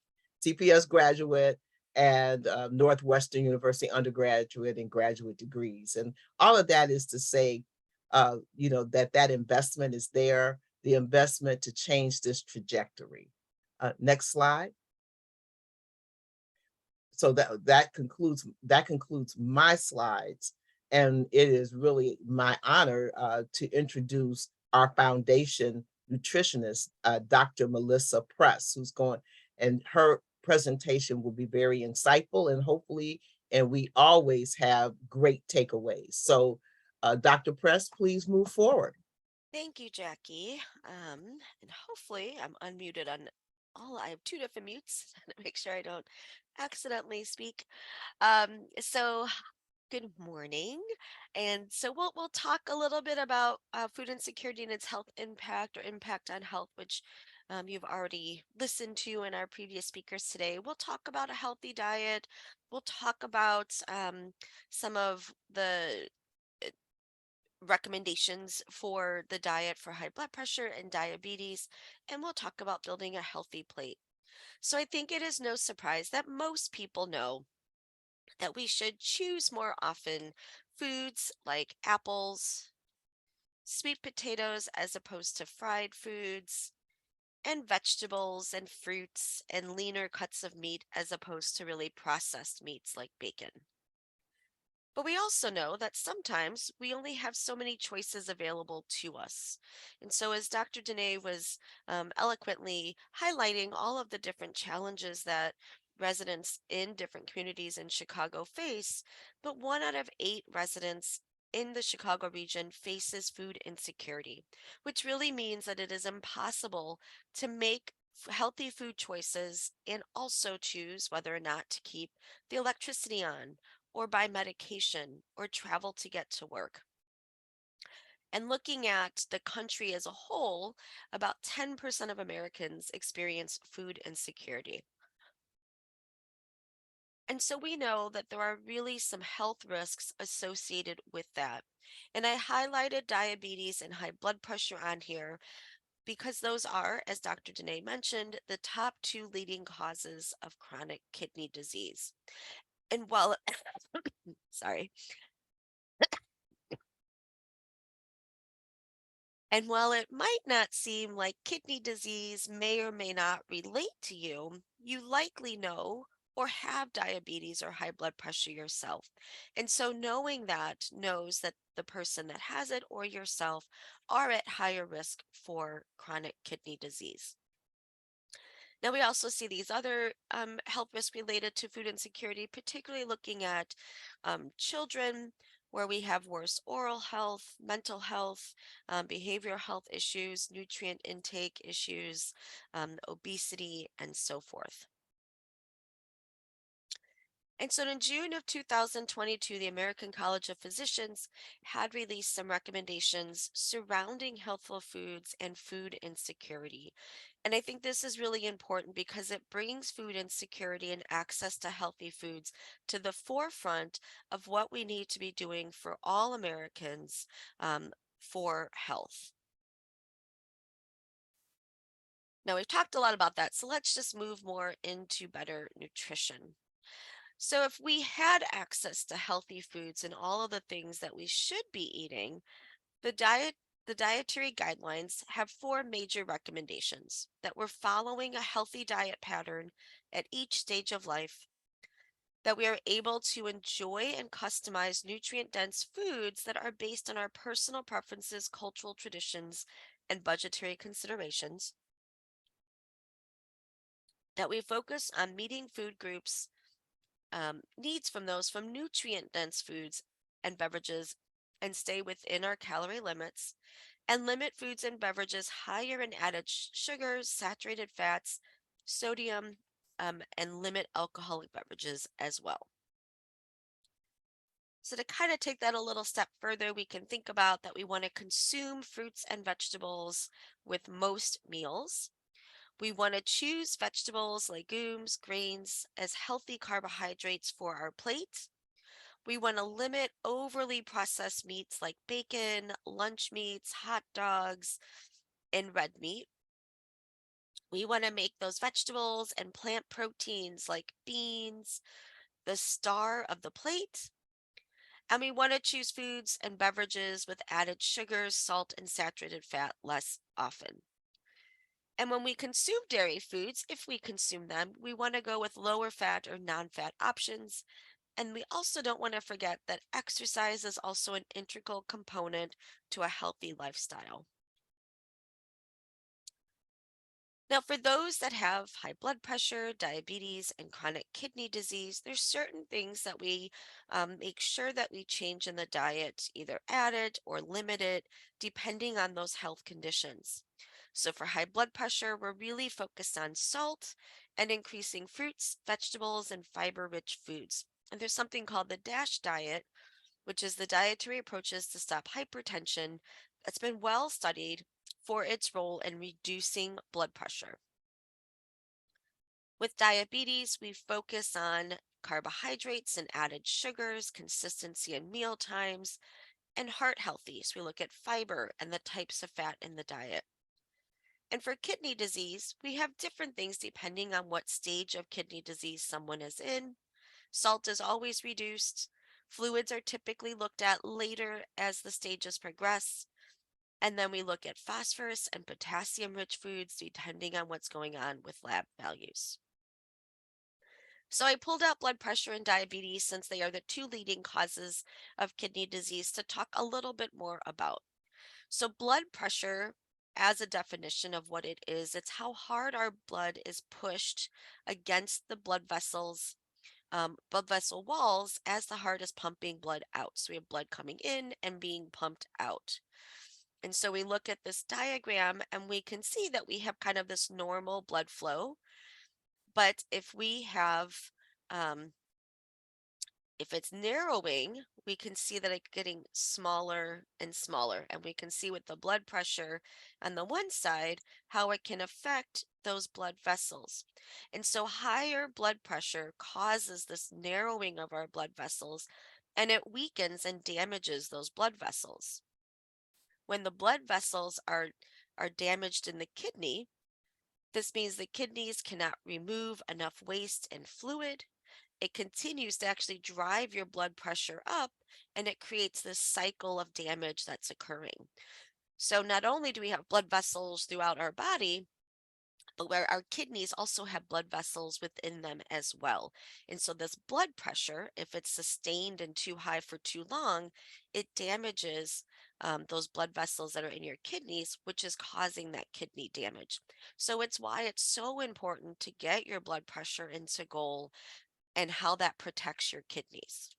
CPS graduate, and Northwestern University undergraduate and graduate degrees. And all of that is to say, you know, that that investment is there, the investment to change this trajectory. Next slide. So that concludes my slides, and it is really my honor to introduce our foundation nutritionist, Dr. Melissa Press, who's going, and her presentation will be very insightful, and hopefully, and we always have great takeaways. So, Dr. Press, please move forward. Thank you, Jackie. And hopefully I'm unmuted on all. I have two different mutes to make sure I don't accidentally speak. So good morning. And so we'll talk a little bit about food insecurity and its health impact or impact on health, which you've already listened to in our previous speakers today. We'll talk about a healthy diet. We'll talk about some of the recommendations for the diet for high blood pressure and diabetes, and we'll talk about building a healthy plate. So I think it is no surprise that most people know that we should choose more often foods like apples, sweet potatoes as opposed to fried foods, and vegetables and fruits and leaner cuts of meat as opposed to really processed meats like bacon. But we also know that sometimes we only have so many choices available to us. And so, as Dr. Dene was eloquently highlighting all of the different challenges that residents in different communities in Chicago face, but 1 out of 8 residents in the Chicago region faces food insecurity, which really means that it is impossible to make healthy food choices and also choose whether or not to keep the electricity on or buy medication or travel to get to work. And looking at the country as a whole, about 10% of Americans experience food insecurity. And so we know that there are really some health risks associated with that. And I highlighted diabetes and high blood pressure on here because those are, as Dr. Dene mentioned, the top 2 leading causes of chronic kidney disease. And while, sorry, and while it might not seem like kidney disease may or may not relate to you, you likely know or have diabetes or high blood pressure yourself. And so knowing that knows that the person that has it or yourself are at higher risk for chronic kidney disease. Now, we also see these other health risks related to food insecurity, particularly looking at children, where we have worse oral health, mental health, behavioral health issues, nutrient intake issues, obesity, and so forth. And so in June of 2022, the American College of Physicians had released some recommendations surrounding healthful foods and food insecurity. And I think this is really important because it brings food insecurity and access to healthy foods to the forefront of what we need to be doing for all Americans for health. Now, we've talked a lot about that, so let's just move more into better nutrition. So, if we had access to healthy foods and all of the things that we should be eating, the dietary guidelines have 4 major recommendations that we're following a healthy diet pattern at each stage of life, that we are able to enjoy and customize nutrient-dense foods that are based on our personal preferences, cultural traditions, and budgetary considerations. That we focus on meeting food groups needs from nutrient-dense foods and beverages and stay within our calorie limits, and limit foods and beverages higher in added sugars, saturated fats, sodium, and limit alcoholic beverages as well. So to kind of take that a little step further, we can think about that we want to consume fruits and vegetables with most meals. We want to choose vegetables, legumes, grains as healthy carbohydrates for our plate. We want to limit overly processed meats like bacon, lunch meats, hot dogs, and red meat. We want to make those vegetables and plant proteins like beans the star of the plate. And we want to choose foods and beverages with added sugars, salt, and saturated fat less often. And when we consume dairy foods, if we consume them, we want to go with lower fat or non-fat options. And we also don't want to forget that exercise is also an integral component to a healthy lifestyle. Now, for those that have high blood pressure, diabetes, and chronic kidney disease, there's certain things that we make sure that we change in the diet, either add it or limit it, depending on those health conditions. So for high blood pressure, we're really focused on salt and increasing fruits, vegetables, and fiber-rich foods. And there's something called the DASH diet, which is the dietary approaches to stop hypertension that's been well studied for its role in reducing blood pressure. With diabetes, we focus on carbohydrates and added sugars, consistency in meal times, and heart healthy. So we look at fiber and the types of fat in the diet. And for kidney disease, we have different things depending on what stage of kidney disease someone is in. Salt is always reduced. Fluids are typically looked at later as the stages progress. And then we look at phosphorus and potassium rich foods depending on what's going on with lab values. So I pulled out blood pressure and diabetes since they are the two leading causes of kidney disease to talk a little bit more about. So blood pressure, as a definition of what it is, it's how hard our blood is pushed against the blood vessel walls as the heart is pumping blood out. So we have blood coming in and being pumped out. And so we look at this diagram and we can see that we have kind of this normal blood flow. But if we have, if it's narrowing, we can see that it's getting smaller and smaller. And we can see with the blood pressure on the one side, how it can affect those blood vessels. And so higher blood pressure causes this narrowing of our blood vessels, and it weakens and damages those blood vessels. When the blood vessels are damaged in the kidney, this means the kidneys cannot remove enough waste and fluid. It continues to actually drive your blood pressure up, and it creates this cycle of damage that's occurring. So not only do we have blood vessels throughout our body, but where our kidneys also have blood vessels within them as well. And so this blood pressure, if it's sustained and too high for too long, it damages those blood vessels that are in your kidneys, which is causing that kidney damage. So it's why it's so important to get your blood pressure into goal and how that protects your kidneys.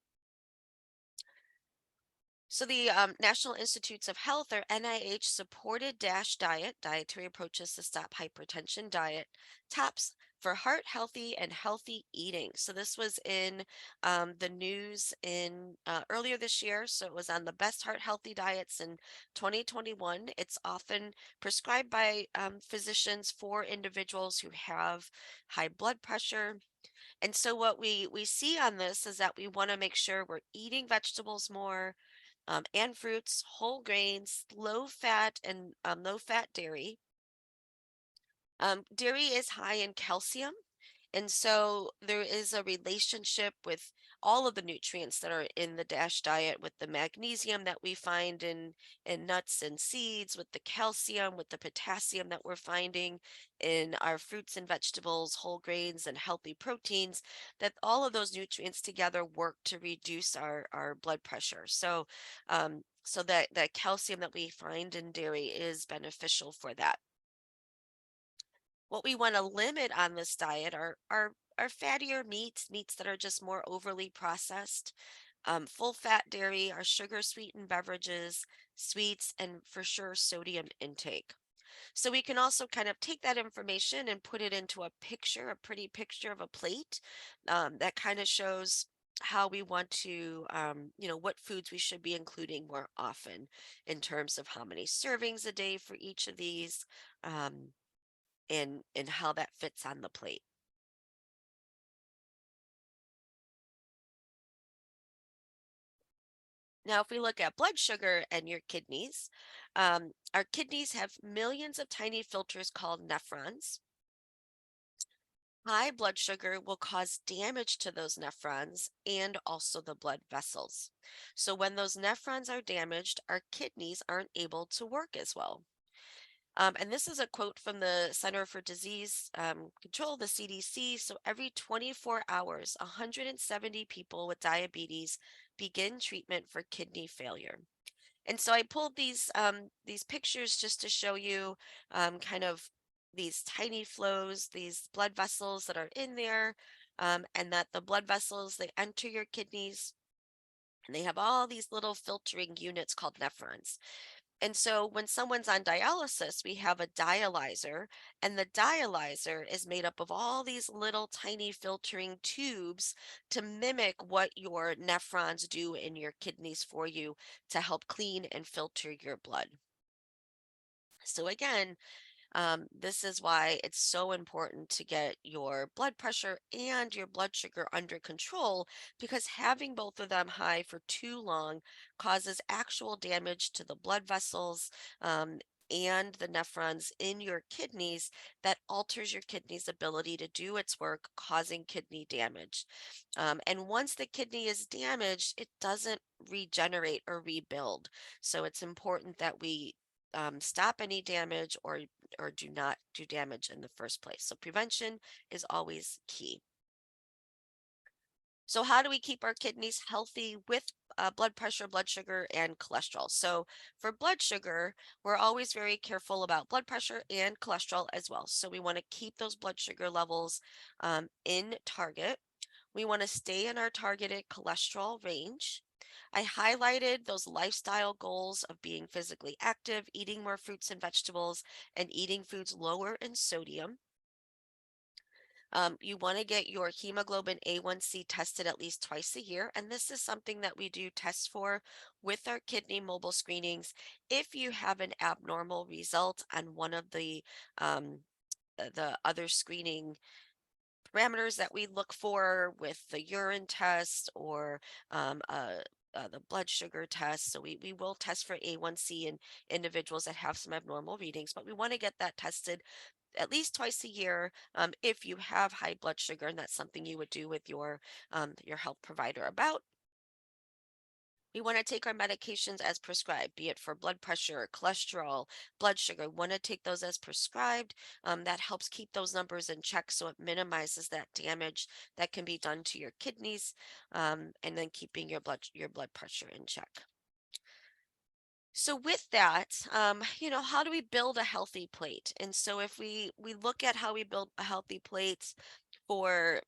So the National Institutes of Health, or NIH supported DASH diet, dietary approaches to stop hypertension diet, tops for heart healthy and healthy eating. So this was in the news in earlier this year. So it was on the best heart healthy diets in 2021. It's often prescribed by physicians for individuals who have high blood pressure. And so what we see on this is that we want to make sure we're eating vegetables more, and fruits, whole grains, low fat, and low fat dairy. Dairy is high in calcium, And so there is a relationship with all of the nutrients that are in the DASH diet, with the magnesium that we find in nuts and seeds, with the calcium, with the potassium that we're finding in our fruits and vegetables, whole grains, and healthy proteins, that all of those nutrients together work to reduce our blood pressure. So that calcium that we find in dairy is beneficial for that. What we want to limit on this diet are fattier meats that are just more overly processed, full fat dairy, our sugar sweetened beverages, sweets, and for sure sodium intake. So we can also kind of take that information and put it into a picture, a pretty picture of a plate, that kind of shows how we want to, what foods we should be including more often in terms of how many servings a day for each of these, um, and how that fits on the plate. Now, if we look at blood sugar and your kidneys, our kidneys have millions of tiny filters called nephrons. High blood sugar will cause damage to those nephrons and also the blood vessels. So when those nephrons are damaged, our kidneys aren't able to work as well. And this is a quote from the Center for Disease Control, the CDC. So every 24 hours, 170 people with diabetes begin treatment for kidney failure. And so I pulled these pictures just to show you kind of these tiny flows, these blood vessels that are in there, and that the blood vessels, they enter your kidneys, and they have all these little filtering units called nephrons. And so when someone's on dialysis, we have a dialyzer, and the dialyzer is made up of all these little tiny filtering tubes to mimic what your nephrons do in your kidneys for you to help clean and filter your blood. So again, this is why it's so important to get your blood pressure and your blood sugar under control, because having both of them high for too long causes actual damage to the blood vessels, and the nephrons in your kidneys that alters your kidney's ability to do its work, causing kidney damage. And once the kidney is damaged, it doesn't regenerate or rebuild. So it's important that we stop any damage or do not do damage in the first place. So prevention is always key. So how do we keep our kidneys healthy with blood pressure, blood sugar, and cholesterol? So for blood sugar, we're always very careful about blood pressure and cholesterol as well. So we want to keep those blood sugar levels in target. We want to stay in our targeted cholesterol range. I highlighted those lifestyle goals of being physically active, eating more fruits and vegetables, and eating foods lower in sodium. You want to get your hemoglobin A1C tested at least twice a year. And this is something that we do tests for with our kidney mobile screenings. If you have an abnormal result on one of the other screening parameters that we look for with the urine test or the blood sugar test. So we will test for A1C in individuals that have some abnormal readings, but we want to get that tested at least twice a year, if you have high blood sugar, and that's something you would do with your health provider about. We want to take our medications as prescribed, be it for blood pressure, cholesterol, blood sugar. We want to take those as prescribed. That helps keep those numbers in check, so it minimizes that damage that can be done to your kidneys, and then keeping your blood pressure in check. So with that, how do we build a healthy plate? And so if we look at how we build a healthy plate for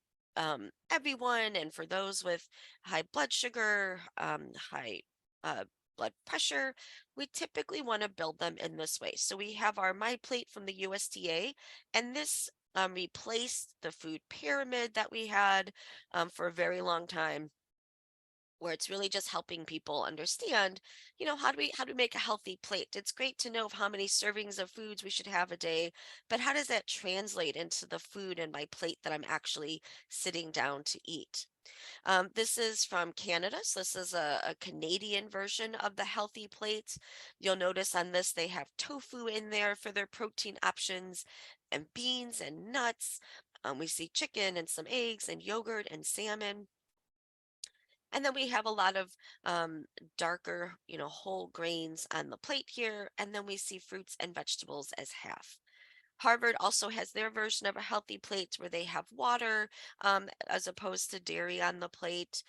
everyone, and for those with high blood sugar, high uh, blood pressure, we typically want to build them in this way. So we have our My Plate from the USDA, and this replaced the food pyramid that we had for a very long time, where it's really just helping people understand, how do we make a healthy plate. It's great to know of how many servings of foods we should have a day, but how does that translate into the food in my plate that I'm actually sitting down to eat? This is from Canada, so this is a Canadian version of the healthy plate. You'll notice on this they have tofu in there for their protein options, and beans and nuts. We see chicken and some eggs and yogurt and salmon. And then we have a lot of darker, whole grains on the plate here. And then we see fruits and vegetables as half. Harvard also has their version of a healthy plate where they have water as opposed to dairy on the plate.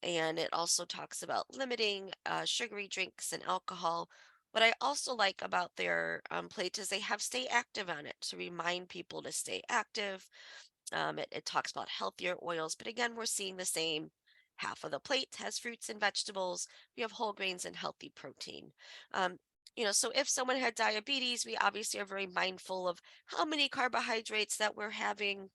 And it also talks about limiting sugary drinks and alcohol. What I also like about their plate is they have stay active on it to remind people to stay active. It talks about healthier oils, but again, we're seeing the same. Half of the plate has fruits and vegetables. We have whole grains and healthy protein. Um, so if someone had diabetes, we obviously are very mindful of how many carbohydrates that we're having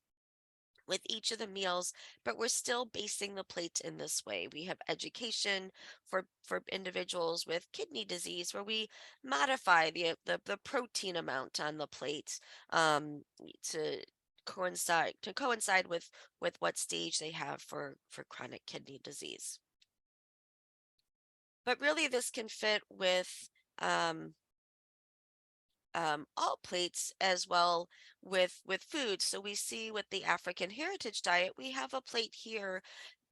with each of the meals, but we're still basing the plate in this way. We have education for individuals with kidney disease, where we modify the protein amount on the plate to coincide with what stage they have for chronic kidney disease. But really, this can fit with um, all plates as well with food. So we see with the African heritage diet, we have a plate here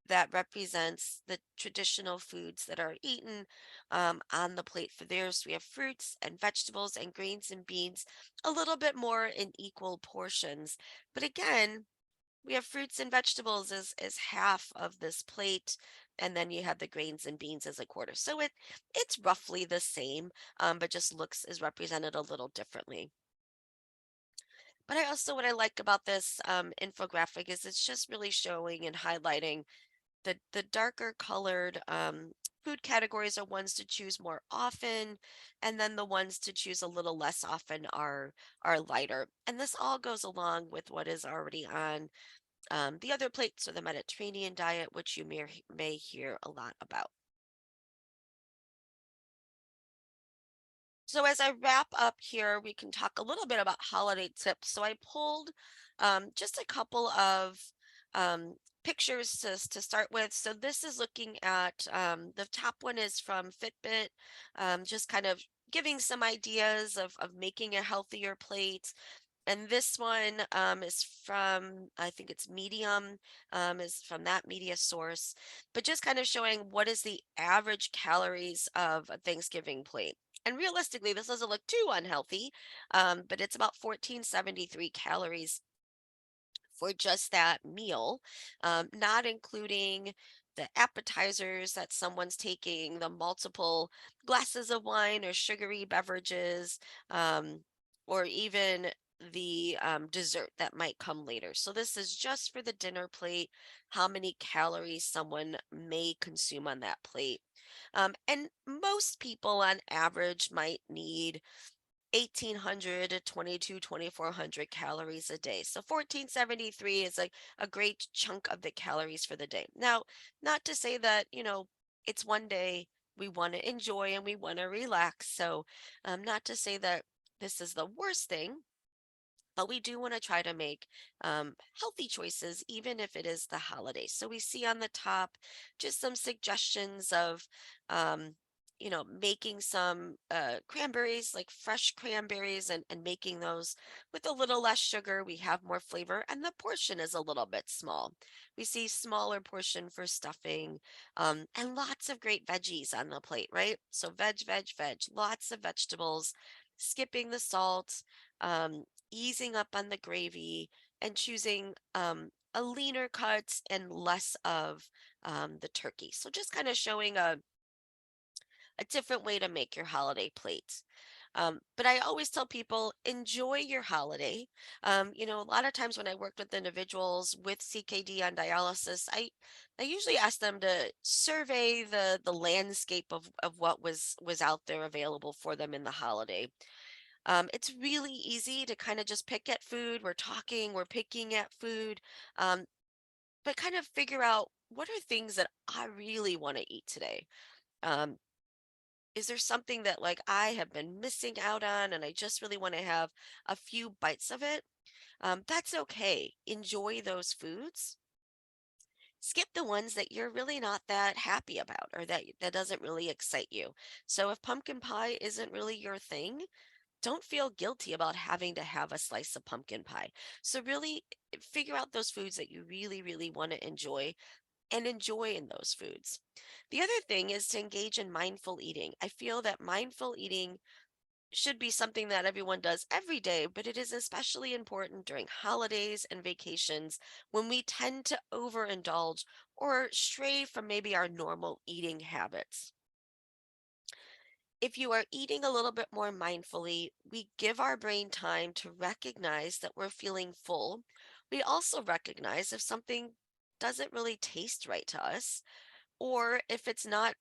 that represents the traditional foods that are eaten on the plate for theirs. We have fruits and vegetables and grains and beans, a little bit more in equal portions. But again, we have fruits and vegetables as half of this plate, and then you have the grains and beans as a quarter. So it's roughly the same, but just looks is represented a little differently. But what I like about this infographic is it's just really showing and highlighting the darker colored food categories are ones to choose more often, and then the ones to choose a little less often are lighter. And this all goes along with what is already on the other plates, or the Mediterranean diet, which you may hear a lot about. So as I wrap up here, we can talk a little bit about holiday tips. So I pulled just a couple of pictures to start with. So this is looking at the top one is from Fitbit, just kind of giving some ideas of making a healthier plate. And this one is from, I think it's Medium, is from that media source, but just kind of showing what is the average calories of a Thanksgiving plate. And realistically, this doesn't look too unhealthy, but it's about 1473 calories for just that meal, not including the appetizers that someone's taking, the multiple glasses of wine or sugary beverages, or even the dessert that might come later. So this is just for the dinner plate, how many calories someone may consume on that plate. And most people on average might need 1,800 to 2,400 calories a day. So 1473 is a great chunk of the calories for the day. Now, not to say that, it's one day we want to enjoy and we want to relax. So not to say that this is the worst thing, but we do want to try to make healthy choices, even if it is the holidays. So we see on the top just some suggestions of, making some cranberries, like fresh cranberries, and making those with a little less sugar. We have more flavor, and the portion is a little bit small. We see smaller portion for stuffing, and lots of great veggies on the plate, right? So veg, veg, veg, lots of vegetables, skipping the salt. Easing up on the gravy, and choosing a leaner cut and less of the turkey. So just kind of showing a different way to make your holiday plate. But I always tell people, enjoy your holiday. A lot of times when I worked with individuals with CKD on dialysis, I usually ask them to survey the landscape of what was out there available for them in the holiday. It's really easy to kind of just pick at food. We're picking at food, um, but kind of figure out, what are things that I really want to eat today? Um, is there something that, like, I have been missing out on and I just really want to have a few bites of it? That's okay. Enjoy those foods. Skip the ones that you're really not that happy about, or that doesn't really excite you. So if pumpkin pie isn't really your thing, don't feel guilty about having to have a slice of pumpkin pie. So really figure out those foods that you really, really want to enjoy and enjoy in those foods. The other thing is to engage in mindful eating. I feel that mindful eating should be something that everyone does every day, but it is especially important during holidays and vacations when we tend to overindulge or stray from maybe our normal eating habits. If you are eating a little bit more mindfully, we give our brain time to recognize that we're feeling full. We also recognize if something doesn't really taste right to us, or if it's not,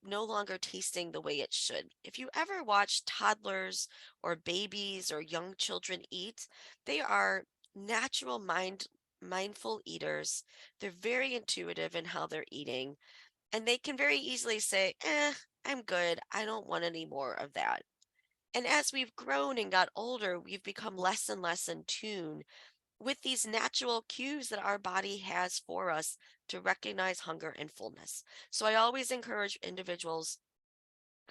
no longer tasting the way it should. If you ever watch toddlers or babies or young children eat, they are natural mindful eaters. They're very intuitive in how they're eating, and they can very easily say, I'm good. I don't want any more of that. And as we've grown and got older, we've become less and less in tune with these natural cues that our body has for us to recognize hunger and fullness. So I always encourage individuals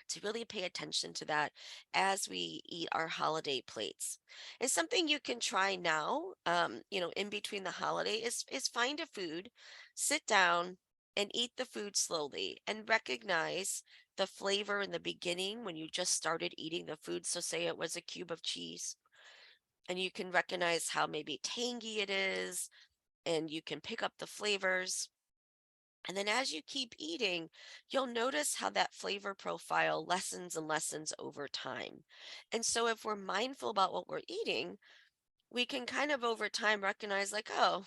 to really pay attention to that as we eat our holiday plates. And something you can try now, in between the holiday is find a food, sit down and eat the food slowly and recognize the flavor in the beginning when you just started eating the food. So say it was a cube of cheese, and you can recognize how maybe tangy it is, and you can pick up the flavors. And then as you keep eating, you'll notice how that flavor profile lessens and lessens over time. And so if we're mindful about what we're eating, we can kind of over time recognize, like, oh,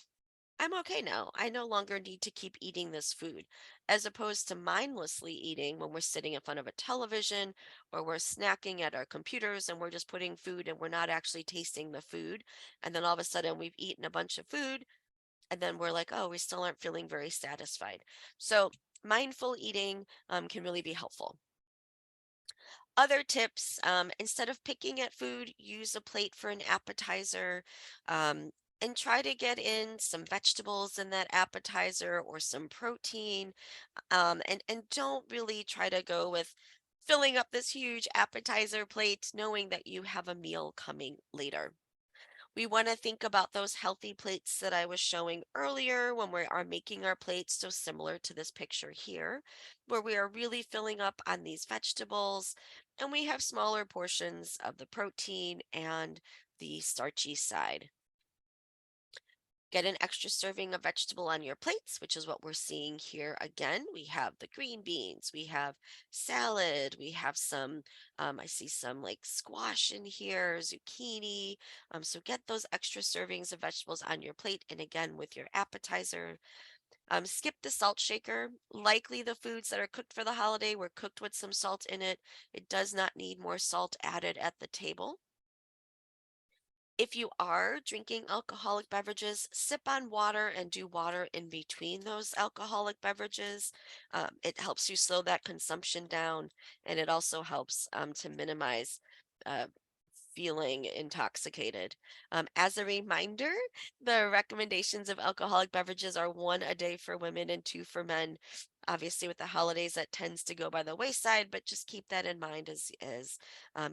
I'm okay now. I no longer need to keep eating this food, as opposed to mindlessly eating when we're sitting in front of a television or we're snacking at our computers and we're just putting food and we're not actually tasting the food. And then all of a sudden we've eaten a bunch of food and then we're like, oh, we still aren't feeling very satisfied. So mindful eating can really be helpful. Other tips, instead of picking at food, use a plate for an appetizer, um, and try to get in some vegetables in that appetizer or some protein. And don't really try to go with filling up this huge appetizer plate, knowing that you have a meal coming later. We want to think about those healthy plates that I was showing earlier when we are making our plates, so similar to this picture here, where we are really filling up on these vegetables and we have smaller portions of the protein and the starchy side. Get an extra serving of vegetable on your plates, which is what we're seeing here again. We have the green beans, we have salad, we have some, I see some like squash in here, zucchini. So get those extra servings of vegetables on your plate. And again, with your appetizer, skip the salt shaker. Likely the foods that are cooked for the holiday were cooked with some salt in it. It does not need more salt added at the table. If you are drinking alcoholic beverages, sip on water and do water in between those alcoholic beverages. It helps you slow that consumption down, and it also helps to minimize uh, feeling intoxicated. As a reminder, the recommendations of alcoholic beverages are 1 a day for women and 2 for men. Obviously, with the holidays, that tends to go by the wayside, but just keep that in mind as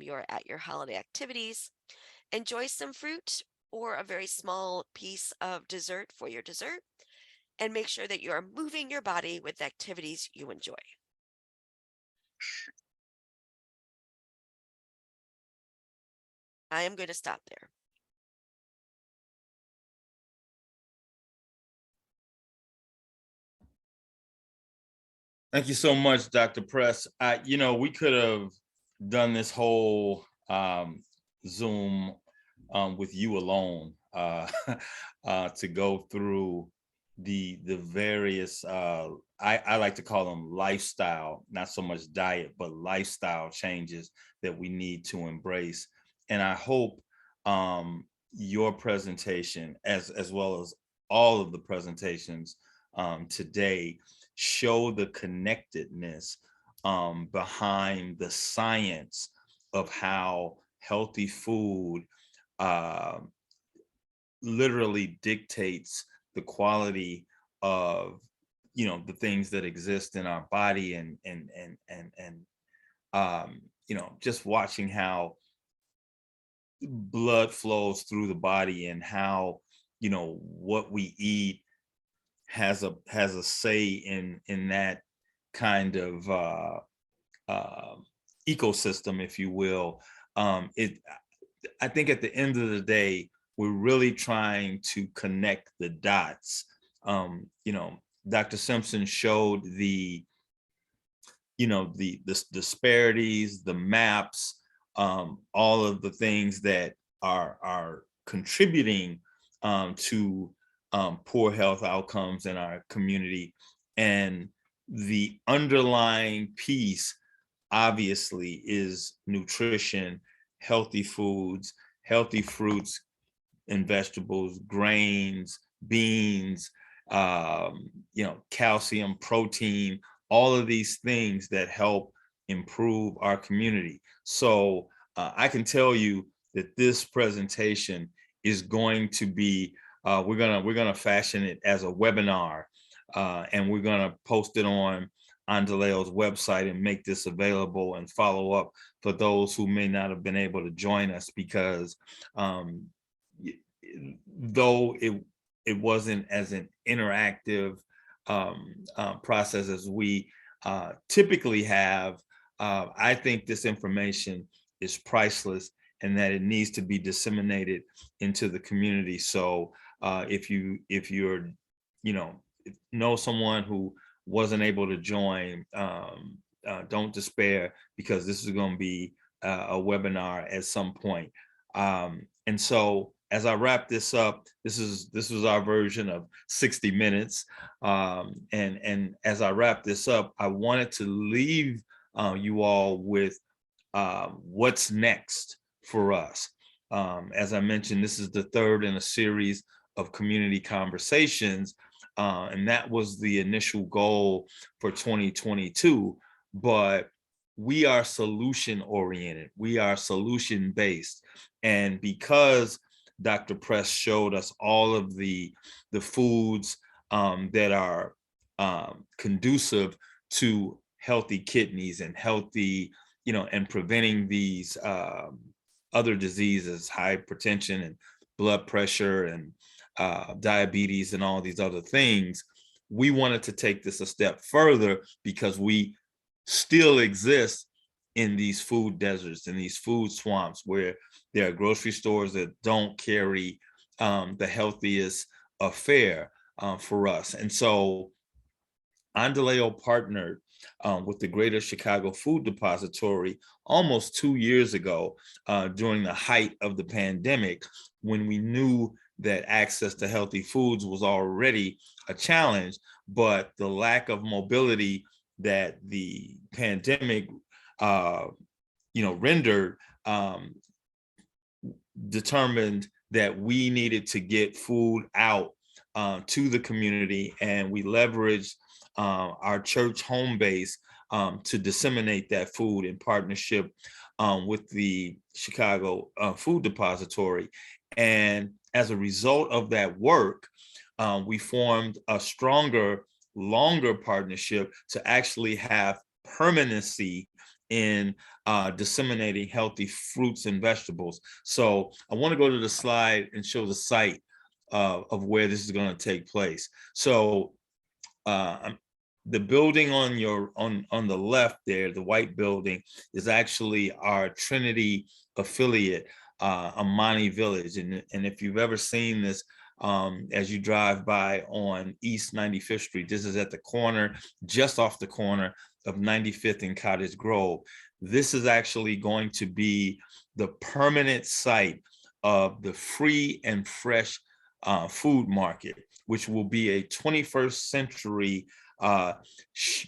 you're at your holiday activities. Enjoy some fruit or a very small piece of dessert for your dessert, and make sure that you are moving your body with activities you enjoy. I am going to stop there. Thank you so much, Dr. Press. We could have done this whole Zoom with you alone to go through the various I like to call them lifestyle, not so much diet, but lifestyle changes that we need to embrace. And I hope your presentation, as well as all of the presentations today, show the connectedness behind the science of how healthy food uh, literally dictates the quality of the things that exist in our body, and just watching how blood flows through the body, and how, what we eat has a say in that kind of ecosystem, if you will. I think at the end of the day, we're really trying to connect the dots. Dr. Simpson showed the disparities, the maps, all of the things that are contributing to poor health outcomes in our community. And the underlying piece, obviously, is nutrition, healthy foods, healthy fruits and vegetables, grains, beans, calcium, protein, all of these things that help improve our community. So I can tell you that this presentation is going to be, we're gonna fashion it as a webinar, and we're gonna post it on Endeleo's website and make this available and follow up for those who may not have been able to join us, because though it wasn't as an interactive process as we typically have, I think this information is priceless, and that it needs to be disseminated into the community. So if you're know someone who wasn't able to join, don't despair, because this is going to be a webinar at some point. And so as I wrap this up, this was our version of 60 minutes. And as I wrap this up, I wanted to leave you all with what's next for us. As I mentioned, this is the third in a series of community conversations, and that was the initial goal for 2022. But we are solution oriented, we are solution based, and because Dr. Press showed us all of the foods that are conducive to healthy kidneys and healthy, and preventing these other diseases, hypertension and blood pressure and diabetes and all these other things. We wanted to take this a step further, because we still exist in these food deserts, in these food swamps, where there are grocery stores that don't carry the healthiest fare for us. And so Endeleo partnered with the Greater Chicago Food Depository almost 2 years ago, during the height of the pandemic, when we knew that access to healthy foods was already a challenge, but the lack of mobility that the pandemic rendered, determined that we needed to get food out to the community, and we leveraged our church home base to disseminate that food in partnership with the Chicago Food Depository. And as a result of that work, we formed a stronger, longer partnership to actually have permanency in disseminating healthy fruits and vegetables. So I want to go to the slide and show the site of where this is going to take place. So the building on the left there, the white building, is actually our Trinity affiliate, Amani Village. And if you've ever seen this, as you drive by on East 95th Street, this is at the corner, just off the corner of 95th and Cottage Grove. This is actually going to be the permanent site of the free and fresh food market, which will be a 21st century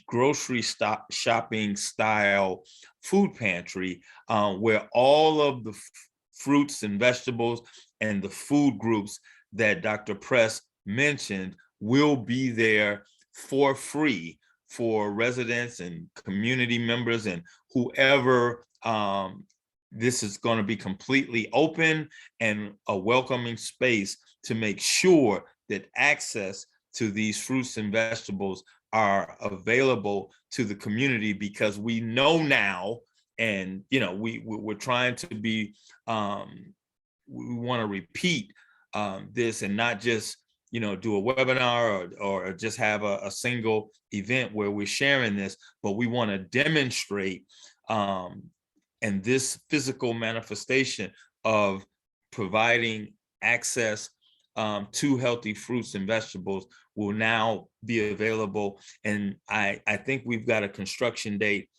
grocery shopping style food pantry, where all of the fruits and vegetables and the food groups that Dr. Press mentioned will be there for free for residents and community members and whoever. This is going to be completely open and a welcoming space to make sure that access to these fruits and vegetables are available to the community, because we know now, and we're trying to be we want to repeat this and not just, do a webinar or just have a single event where we're sharing this, but we want to demonstrate and this physical manifestation of providing access to healthy fruits and vegetables will now be available. And I think we've got a construction date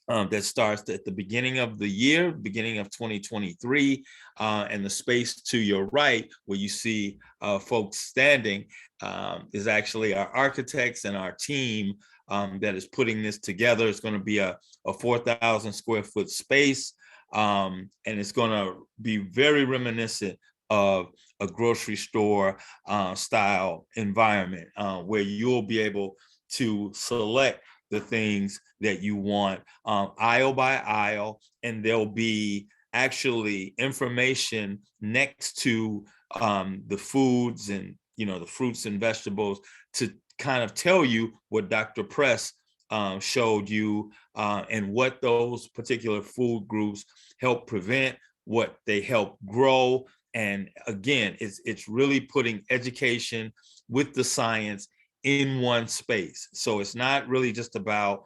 that starts at the beginning of the year, beginning of 2023, and the space to your right, where you see folks standing, is actually our architects and our team that is putting this together. It's going to be a 4,000 square foot space, and it's going to be very reminiscent of a grocery store style environment, where you'll be able to select the things that you want aisle by aisle, and there'll be actually information next to the foods and the fruits and vegetables to kind of tell you what Dr. Press showed you and what those particular food groups help prevent, what they help grow. And again, it's really putting education with the science in one space. So it's not really just about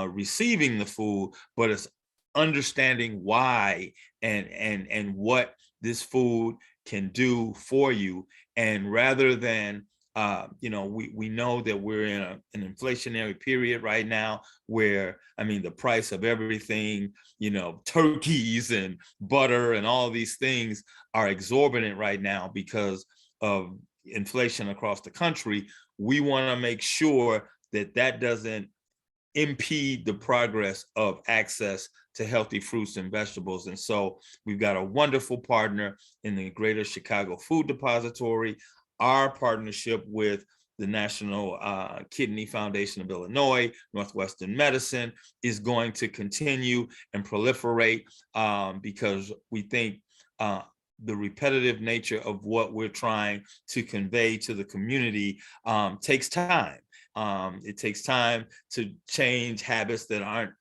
receiving the food, but it's understanding why and what this food can do for you. And rather than we know that we're in an inflationary period right now where, the price of everything, turkeys and butter and all these things are exorbitant right now because of inflation across the country. We want to make sure that that doesn't impede the progress of access to healthy fruits and vegetables. And so we've got a wonderful partner in the Greater Chicago Food Depository. Our partnership with the National Kidney Foundation of Illinois, Northwestern Medicine, is going to continue and proliferate because we think the repetitive nature of what we're trying to convey to the community takes time. It takes time to change habits that aren't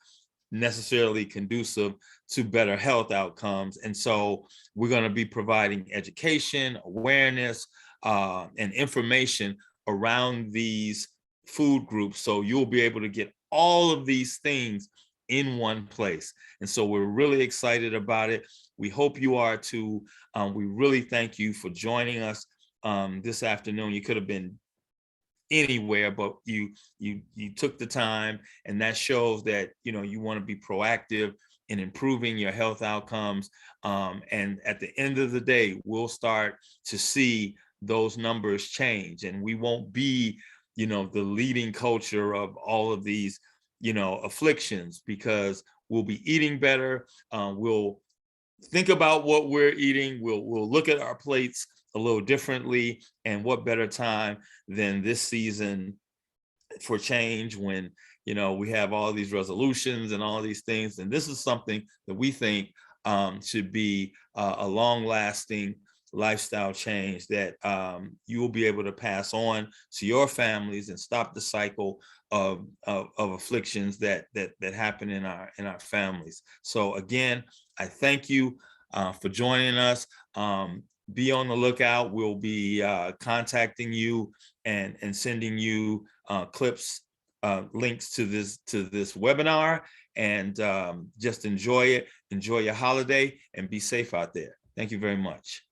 necessarily conducive to better health outcomes. And so we're going to be providing education, awareness, and information around these food groups. So you'll be able to get all of these things in one place. And so we're really excited about it. We hope you are too. We really thank you for joining us this afternoon. You could have been anywhere, but you took the time, and that shows that you want to be proactive in improving your health outcomes. And at the end of the day, we'll start to see those numbers change, and we won't be the leading culture of all of these afflictions, because we'll be eating better. We'll think about what we're eating. We'll look at our plates a little differently, and what better time than this season for change when we have all these resolutions and all these things. And this is something that we think should be a long-lasting lifestyle change that you will be able to pass on to your families and stop the cycle of afflictions that happen in our families. So again, I thank you for joining us. Be on the lookout. We'll be contacting you and sending you clips, links to this webinar, and just enjoy it. Enjoy your holiday and be safe out there. Thank you very much.